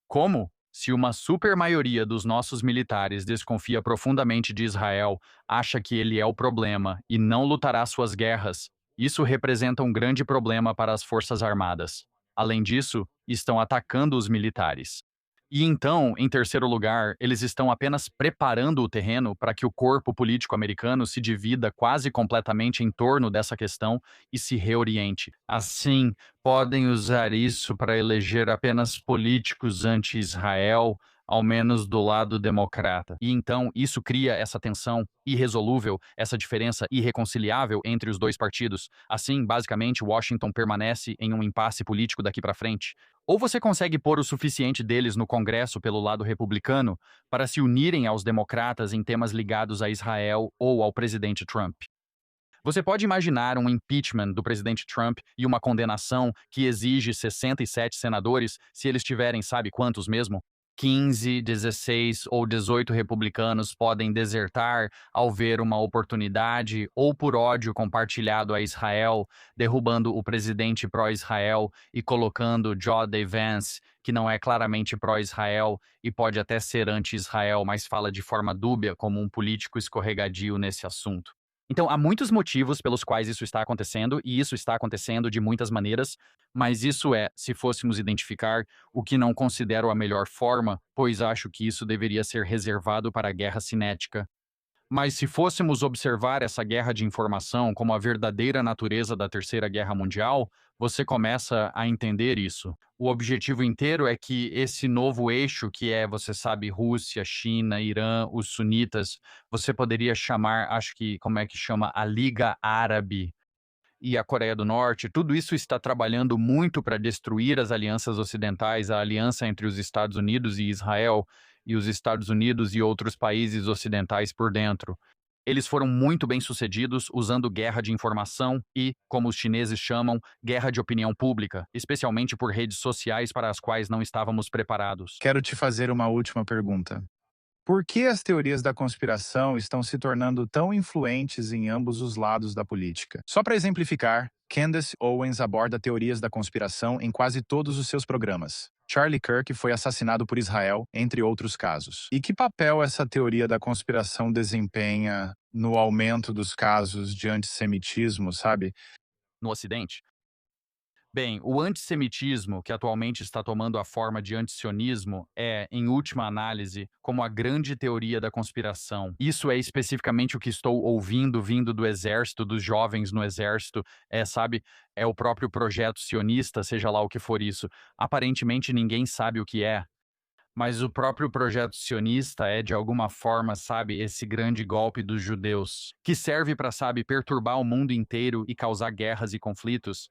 A: Como? Se uma super maioria dos nossos militares desconfia profundamente de Israel, acha que ele é o problema e não lutará suas guerras, isso representa um grande problema para as Forças Armadas. Além disso, estão atacando os militares. E então, em terceiro lugar, eles estão apenas preparando o terreno para que o corpo político americano se divida quase completamente em torno dessa questão e se reoriente. Assim, podem usar isso para eleger apenas políticos anti-Israel, ao menos do lado democrata. E então isso cria essa tensão irresolúvel, essa diferença irreconciliável entre os dois partidos. Assim, basicamente, Washington permanece em um impasse político daqui para frente. Ou você consegue pôr o suficiente deles no Congresso pelo lado republicano para se unirem aos democratas em temas ligados a Israel ou ao presidente Trump. Você pode imaginar um impeachment do presidente Trump e uma condenação que exige 67 senadores, se eles tiverem, sabe quantos mesmo? 15, 16 ou 18 republicanos podem desertar ao ver uma oportunidade ou por ódio compartilhado a Israel, derrubando o presidente pró-Israel e colocando J.D. Vance, que não é claramente pró-Israel e pode até ser anti-Israel, mas fala de forma dúbia como um político escorregadio nesse assunto. Então, há muitos motivos pelos quais isso está acontecendo, e isso está acontecendo de muitas maneiras, mas isso é, se fôssemos identificar, o que não considero a melhor forma, pois acho que isso deveria ser reservado para a guerra cinética. Mas se fôssemos observar essa guerra de informação como a verdadeira natureza da Terceira Guerra Mundial, você começa a entender isso. O objetivo inteiro é que esse novo eixo, que é, você sabe, Rússia, China, Irã, os sunitas, você poderia chamar, acho que, como é que chama? A Liga Árabe e a Coreia do Norte, tudo isso está trabalhando muito para destruir as alianças ocidentais, a aliança entre os Estados Unidos e Israel, e os Estados Unidos e outros países ocidentais por dentro. Eles foram muito bem-sucedidos usando guerra de informação e, como os chineses chamam, guerra de opinião pública, especialmente por redes sociais para as quais não estávamos preparados.
B: Quero te fazer uma última pergunta. Por que as teorias da conspiração estão se tornando tão influentes em ambos os lados da política? Só para exemplificar, Candace Owens aborda teorias da conspiração em quase todos os seus programas. Charlie Kirk foi assassinado por Israel, entre outros casos. E que papel essa teoria da conspiração desempenha no aumento dos casos de antissemitismo, sabe?
A: No Ocidente, bem, o antissemitismo, que atualmente está tomando a forma de antisionismo, é, em última análise, como a grande teoria da conspiração. Isso é especificamente o que estou ouvindo vindo do exército, dos jovens no exército, sabe, é o próprio projeto sionista, seja lá o que for isso. Aparentemente ninguém sabe o que é. Mas o próprio projeto sionista é, de alguma forma, sabe, esse grande golpe dos judeus, que serve para, sabe, perturbar o mundo inteiro e causar guerras e conflitos.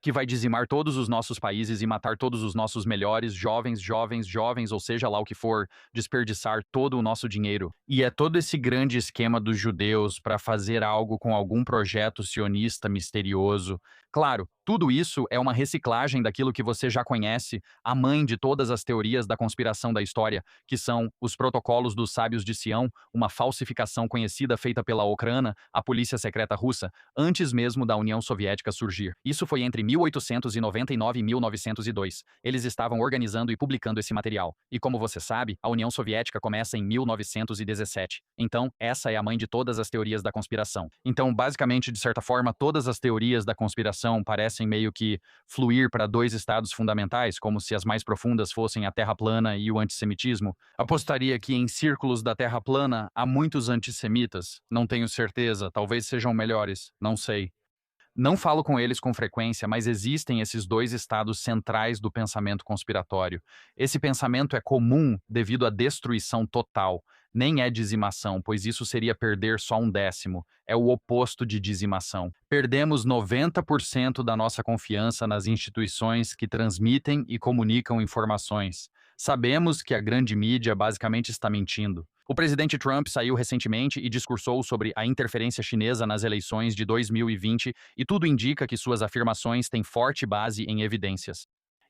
A: que vai dizimar todos os nossos países e matar todos os nossos melhores jovens, jovens, jovens, ou seja lá o que for, desperdiçar todo o nosso dinheiro. E é todo esse grande esquema dos judeus para fazer algo com algum projeto sionista misterioso. Claro, tudo isso é uma reciclagem daquilo que você já conhece, a mãe de todas as teorias da conspiração da história, que são os protocolos dos sábios de Sião, uma falsificação conhecida feita pela Okhrana, a polícia secreta russa, antes mesmo da União Soviética surgir. Isso foi entre 1899 e 1902. Eles estavam organizando e publicando esse material. E como você sabe, a União Soviética começa em 1917. Então, essa é a mãe de todas as teorias da conspiração. Então, basicamente, de certa forma, todas as teorias da conspiração parecem meio que fluir para dois estados fundamentais, como se as mais profundas fossem a Terra plana e o antissemitismo. Apostaria que em círculos da Terra plana há muitos antissemitas. Não tenho certeza, talvez sejam melhores, não sei. Não falo com eles com frequência, mas existem esses dois estados centrais do pensamento conspiratório. Esse pensamento é comum devido à destruição total. Nem é dizimação, pois isso seria perder só um décimo. É o oposto de dizimação. Perdemos 90% da nossa confiança nas instituições que transmitem e comunicam informações. Sabemos que a grande mídia basicamente está mentindo. O presidente Trump saiu recentemente e discursou sobre a interferência chinesa nas eleições de 2020 e tudo indica que suas afirmações têm forte base em evidências.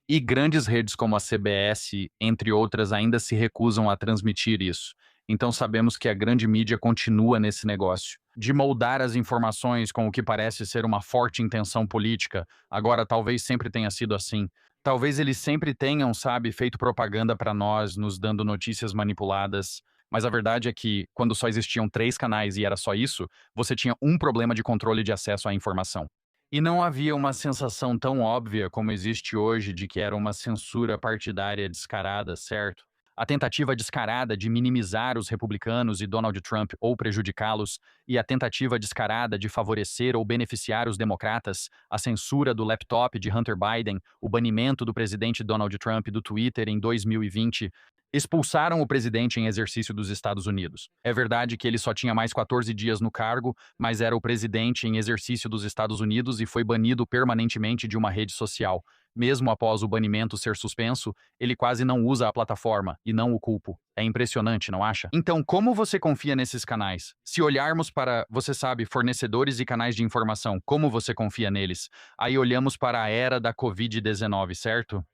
A: E grandes redes como a CBS, entre outras, ainda se recusam a transmitir isso. Então sabemos que a grande mídia continua nesse negócio de moldar as informações com o que parece ser uma forte intenção política. Agora, talvez sempre tenha sido assim. Talvez eles sempre tenham, sabe, feito propaganda para nós, nos dando notícias manipuladas. Mas a verdade é que, quando só existiam 3 canais e era só isso, você tinha um problema de controle de acesso à informação. E não havia uma sensação tão óbvia como existe hoje de que era uma censura partidária descarada, certo? A tentativa descarada de minimizar os republicanos e Donald Trump ou prejudicá-los, e a tentativa descarada de favorecer ou beneficiar os democratas, a censura do laptop de Hunter Biden, o banimento do presidente Donald Trump do Twitter em 2020, expulsaram o presidente em exercício dos Estados Unidos. É verdade que ele só tinha mais 14 dias no cargo, mas era o presidente em exercício dos Estados Unidos e foi banido permanentemente de uma rede social. Mesmo após o banimento ser suspenso, ele quase não usa a plataforma, e não o culpo. É impressionante, não acha? Então, como você confia nesses canais? Se olharmos para, você sabe, fornecedores e canais de informação, como você confia neles? Aí olhamos para a era da Covid-19, certo?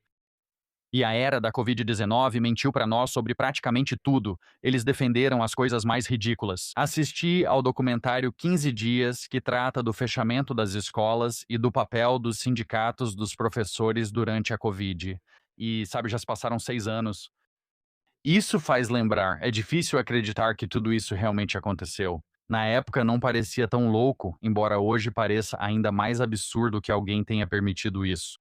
A: E a era da Covid-19 mentiu para nós sobre praticamente tudo. Eles defenderam as coisas mais ridículas. Assisti ao documentário 15 Dias, que trata do fechamento das escolas e do papel dos sindicatos dos professores durante a Covid. E, sabe, já se passaram 6 anos. Isso faz lembrar, é difícil acreditar que tudo isso realmente aconteceu. Na época não parecia tão louco, embora hoje pareça ainda mais absurdo que alguém tenha permitido isso.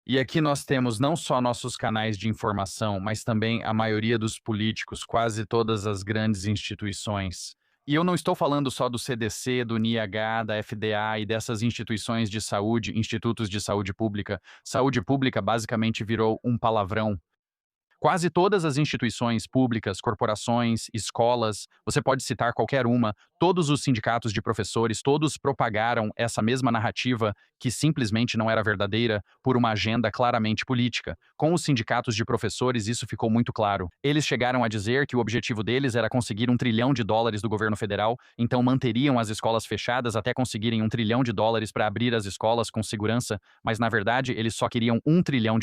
A: E aqui nós temos não só nossos canais de informação, mas também a maioria dos políticos, quase todas as grandes instituições. E eu não estou falando só do CDC, do NIH, da FDA e dessas instituições de saúde, institutos de saúde pública. Saúde pública basicamente virou um palavrão. Quase todas as instituições públicas, corporações, escolas, você pode citar qualquer uma, todos os sindicatos de professores, todos propagaram essa mesma narrativa que simplesmente não era verdadeira por uma agenda claramente política. Com os sindicatos de professores, isso ficou muito claro. Eles chegaram a dizer que o objetivo deles era conseguir US$ 1 trilhão do governo federal, então manteriam as escolas fechadas até conseguirem US$ 1 trilhão para abrir as escolas com segurança, mas na verdade eles só queriam US$ 1 trilhão.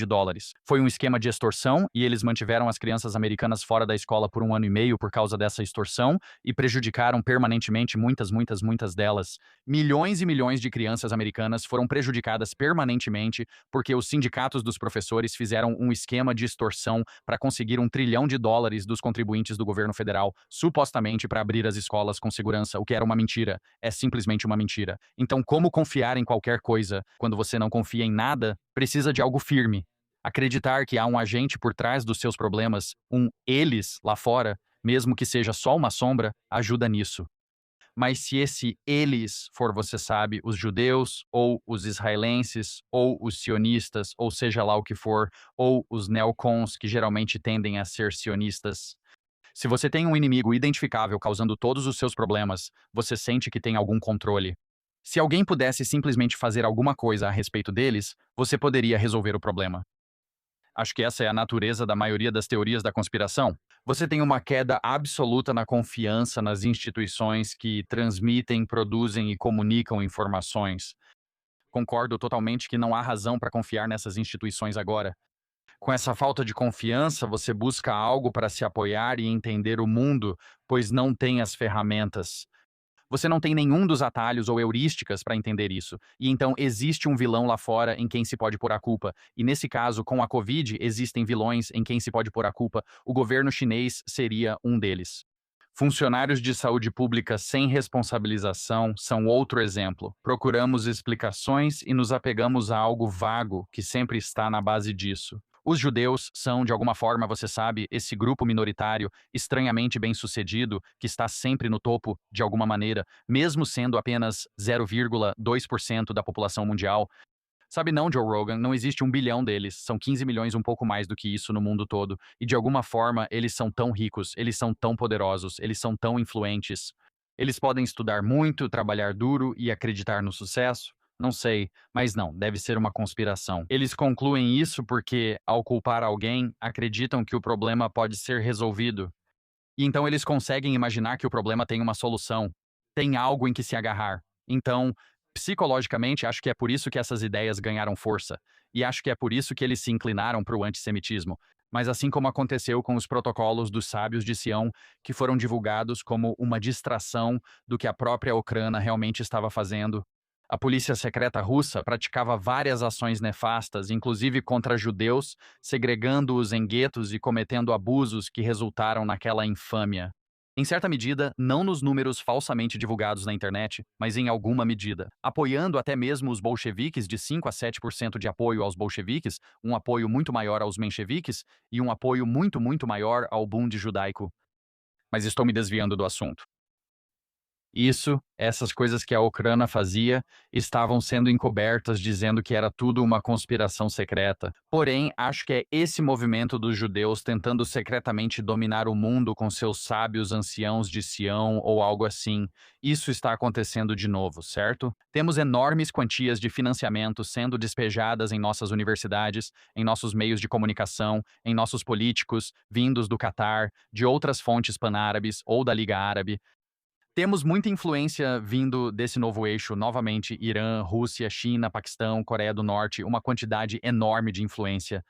A: Foi um esquema de extorsão e eles mantiveram as crianças americanas fora da escola por 1 ano e meio por causa dessa extorsão e prejudicaram permanentemente muitas delas. Milhões e milhões de crianças americanas foram prejudicadas permanentemente porque os sindicatos dos professores fizeram um esquema de extorsão para conseguir US$ 1 trilhão dos contribuintes do governo federal, supostamente para abrir as escolas com segurança, o que era uma mentira. É simplesmente uma mentira. Então, como confiar em qualquer coisa quando você não confia em nada? Precisa de algo firme. Acreditar que há um agente por trás dos seus problemas, um eles lá fora, mesmo que seja só uma sombra, ajuda nisso. Mas se esse eles for, você sabe, os judeus, ou os israelenses, ou os sionistas, ou seja lá o que for, ou os neocons, que geralmente tendem a ser sionistas. Se você tem um inimigo identificável causando todos os seus problemas, você sente que tem algum controle. Se alguém pudesse simplesmente fazer alguma coisa a respeito deles, você poderia resolver o problema. Acho que essa é a natureza da maioria das teorias da conspiração. Você tem uma queda absoluta na confiança nas instituições que transmitem, produzem e comunicam informações. Concordo totalmente que não há razão para confiar nessas instituições agora. Com essa falta de confiança, você busca algo para se apoiar e entender o mundo, pois não tem as ferramentas. Você não tem nenhum dos atalhos ou heurísticas para entender isso. E então existe um vilão lá fora em quem se pode pôr a culpa. E nesse caso, com a Covid, existem vilões em quem se pode pôr a culpa. O governo chinês seria um deles. Funcionários de saúde pública sem responsabilização são outro exemplo. Procuramos explicações e nos apegamos a algo vago que sempre está na base disso. Os judeus são, de alguma forma, você sabe, esse grupo minoritário, estranhamente bem-sucedido, que está sempre no topo, de alguma maneira, mesmo sendo apenas 0,2% da população mundial. Sabe não, Joe Rogan, não existe 1 bilhão deles, são 15 milhões, um pouco mais do que isso no mundo todo. E de alguma forma, eles são tão ricos, eles são tão poderosos, eles são tão influentes. Eles podem estudar muito, trabalhar duro e acreditar no sucesso? Não sei, mas não, deve ser uma conspiração. Eles concluem isso porque, ao culpar alguém, acreditam que o problema pode ser resolvido. E então eles conseguem imaginar que o problema tem uma solução, tem algo em que se agarrar. Então, psicologicamente, acho que é por isso que essas ideias ganharam força. E acho que é por isso que eles se inclinaram para o antissemitismo. Mas assim como aconteceu com os protocolos dos sábios de Sião, que foram divulgados como uma distração do que a própria Ucrânia realmente estava fazendo, a polícia secreta russa praticava várias ações nefastas, inclusive contra judeus, segregando-os em guetos e cometendo abusos que resultaram naquela infâmia. Em certa medida, não nos números falsamente divulgados na internet, mas em alguma medida. Apoiando até mesmo os bolcheviques, de 5 a 7% de apoio aos bolcheviques, um apoio muito maior aos mencheviques e um apoio muito, muito maior ao Bund judaico. Mas estou me desviando do assunto. Essas coisas que a Ucrânia fazia, estavam sendo encobertas dizendo que era tudo uma conspiração secreta. Porém, acho que é esse movimento dos judeus tentando secretamente dominar o mundo com seus sábios anciãos de Sião ou algo assim. Isso está acontecendo de novo, certo? Temos enormes quantias de financiamento sendo despejadas em nossas universidades, em nossos meios de comunicação, em nossos políticos, vindos do Catar, de outras fontes panárabes ou da Liga Árabe. Temos muita influência vindo desse novo eixo, novamente, Irã, Rússia, China, Paquistão, Coreia do Norte, uma quantidade enorme de influência.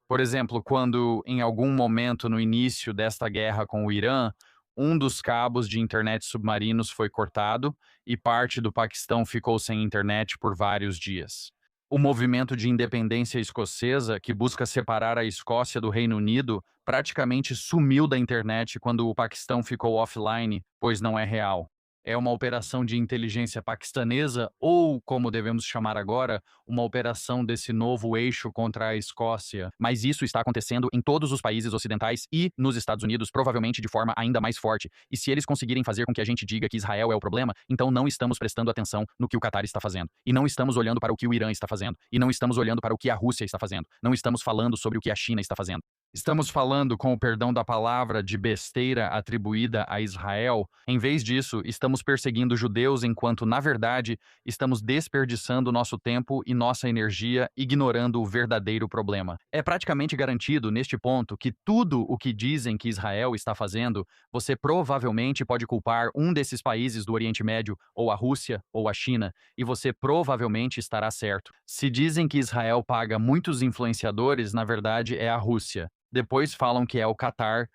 A: Por exemplo, quando em algum momento no início desta guerra com o Irã, um dos cabos de internet submarinos foi cortado e parte do Paquistão ficou sem internet por vários dias. O movimento de independência escocesa, que busca separar a Escócia do Reino Unido, praticamente sumiu da internet quando o Paquistão ficou offline, pois não é real. É uma operação de inteligência paquistanesa, ou, como devemos chamar agora, uma operação desse novo eixo contra a Escócia. Mas isso está acontecendo em todos os países ocidentais e nos Estados Unidos, provavelmente de forma ainda mais forte. E se eles conseguirem fazer com que a gente diga que Israel é o problema, então não estamos prestando atenção no que o Catar está fazendo. E não estamos olhando para o que o Irã está fazendo. E não estamos olhando para o que a Rússia está fazendo. Não estamos falando sobre o que a China está fazendo. Estamos falando, com o perdão da palavra, de besteira atribuída a Israel. Em vez disso, estamos perseguindo judeus enquanto, na verdade, estamos desperdiçando nosso tempo e nossa energia, ignorando o verdadeiro problema. É praticamente garantido, neste ponto, que tudo o que dizem que Israel está fazendo, você provavelmente pode culpar um desses países do Oriente Médio, ou a Rússia, ou a China, e você provavelmente estará certo. Se dizem que Israel paga muitos influenciadores, na verdade é a Rússia. Depois falam que é o Catar.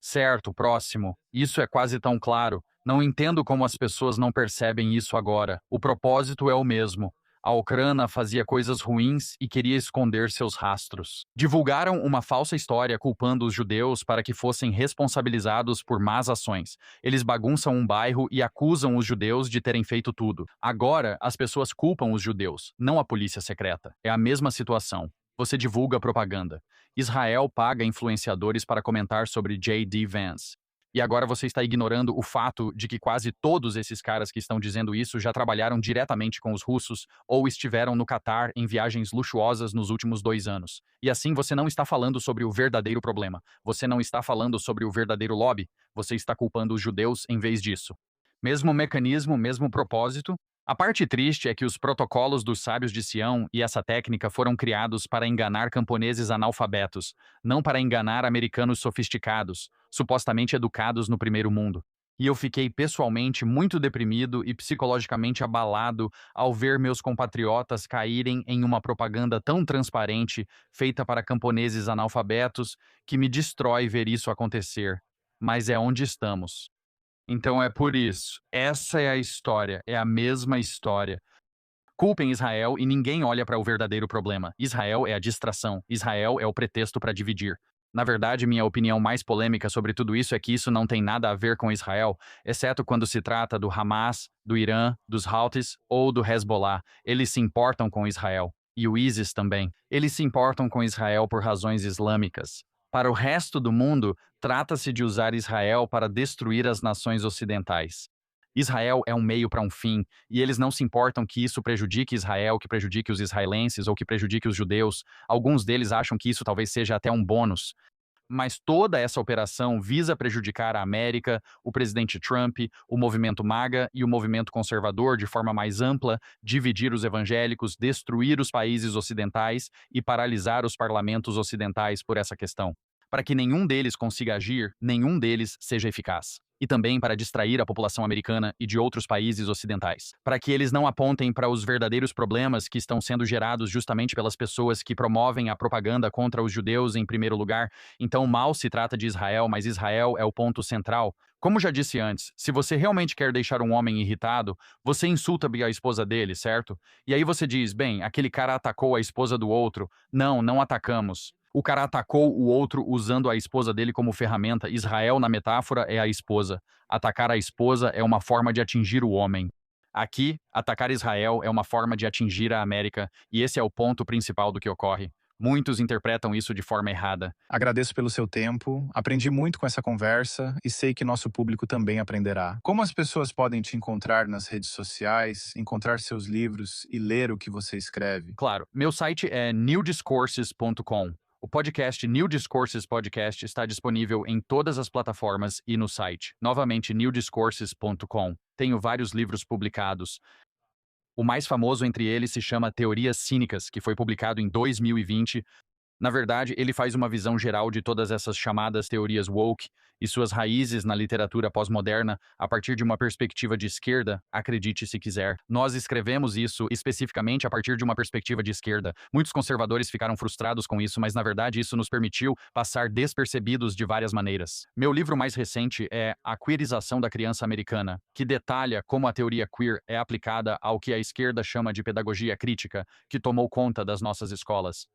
A: Certo, próximo. Isso é quase tão claro. Não entendo como as pessoas não percebem isso agora. O propósito é o mesmo. A Ucrânia fazia coisas ruins e queria esconder seus rastros. Divulgaram uma falsa história culpando os judeus para que fossem responsabilizados por más ações. Eles bagunçam um bairro e acusam os judeus de terem feito tudo. Agora, as pessoas culpam os judeus, não a polícia secreta. É a mesma situação. Você divulga propaganda. Israel paga influenciadores para comentar sobre J.D. Vance. E agora você está ignorando o fato de que quase todos esses caras que estão dizendo isso já trabalharam diretamente com os russos ou estiveram no Catar em viagens luxuosas nos últimos 2 anos. E assim você não está falando sobre o verdadeiro problema. Você não está falando sobre o verdadeiro lobby. Você está culpando os judeus em vez disso. Mesmo mecanismo, mesmo propósito, A parte triste é que os protocolos dos sábios de Sião e essa técnica foram criados para enganar camponeses analfabetos, não para enganar americanos sofisticados, supostamente educados no primeiro mundo. E eu fiquei pessoalmente muito deprimido e psicologicamente abalado ao ver meus compatriotas caírem em uma propaganda tão transparente feita para camponeses analfabetos que me destrói ver isso acontecer. Mas é onde estamos. Então é por isso. Essa é a história, é a mesma história. Culpem Israel e ninguém olha para o verdadeiro problema. Israel é a distração, Israel é o pretexto para dividir. Na verdade, minha opinião mais polêmica sobre tudo isso é que isso não tem nada a ver com Israel, exceto quando se trata do Hamas, do Irã, dos Houthis ou do Hezbollah. Eles se importam com Israel. E o ISIS também. Eles se importam com Israel por razões islâmicas. Para o resto do mundo, trata-se de usar Israel para destruir as nações ocidentais. Israel é um meio para um fim, e eles não se importam que isso prejudique Israel, que prejudique os israelenses ou que prejudique os judeus. Alguns deles acham que isso talvez seja até um bônus. Mas toda essa operação visa prejudicar a América, o presidente Trump, o movimento MAGA e o movimento conservador de forma mais ampla, dividir os evangélicos, destruir os países ocidentais e paralisar os parlamentos ocidentais por essa questão. Para que nenhum deles consiga agir, nenhum deles seja eficaz. E também para distrair a população americana e de outros países ocidentais. Para que eles não apontem para os verdadeiros problemas que estão sendo gerados justamente pelas pessoas que promovem a propaganda contra os judeus em primeiro lugar. Então, mal se trata de Israel, mas Israel é o ponto central. Como já disse antes, se você realmente quer deixar um homem irritado, você insulta a esposa dele, certo? E aí você diz, bem, aquele cara atacou a esposa do outro. Não, não atacamos. O cara atacou o outro usando a esposa dele como ferramenta. Israel, na metáfora, é a esposa. Atacar a esposa é uma forma de atingir o homem. Aqui, atacar Israel é uma forma de atingir a América, e esse é o ponto principal do que ocorre. Muitos interpretam isso de forma errada.
B: Agradeço pelo seu tempo, aprendi muito com essa conversa e sei que nosso público também aprenderá. Como as pessoas podem te encontrar nas redes sociais, encontrar seus livros e ler o que você escreve?
A: Claro, meu site é newdiscourses.com. O podcast New Discourses Podcast está disponível em todas as plataformas e no site. Novamente, newdiscourses.com. Tenho vários livros publicados. O mais famoso entre eles se chama Teorias Cínicas, que foi publicado em 2020. Na verdade, ele faz uma visão geral de todas essas chamadas teorias woke e suas raízes na literatura pós-moderna a partir de uma perspectiva de esquerda, acredite se quiser. Nós escrevemos isso especificamente a partir de uma perspectiva de esquerda. Muitos conservadores ficaram frustrados com isso, mas na verdade isso nos permitiu passar despercebidos de várias maneiras. Meu livro mais recente é A Queerização da Criança Americana, que detalha como a teoria queer é aplicada ao que a esquerda chama de pedagogia crítica, que tomou conta das nossas escolas.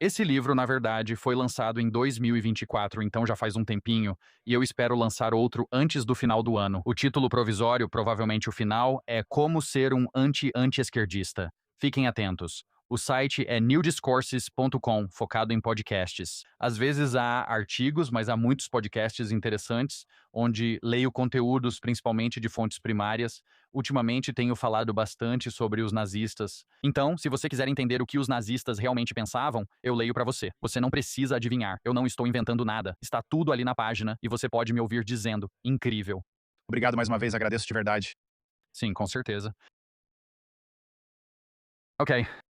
A: Esse livro, na verdade, foi lançado em 2024, então já faz um tempinho, e eu espero lançar outro antes do final do ano. O título provisório, provavelmente o final, é Como Ser um Anti-Esquerdista. Fiquem atentos. O site é newdiscourses.com, focado em podcasts. Às vezes há artigos, mas há muitos podcasts interessantes, onde leio conteúdos principalmente de fontes primárias. Ultimamente tenho falado bastante sobre os nazistas. Então, se você quiser entender o que os nazistas realmente pensavam, eu leio para você. Você não precisa adivinhar. Eu não estou inventando nada. Está tudo ali na página e você pode me ouvir dizendo. Incrível.
B: Obrigado mais uma vez, agradeço de verdade.
A: Sim, com certeza. Ok.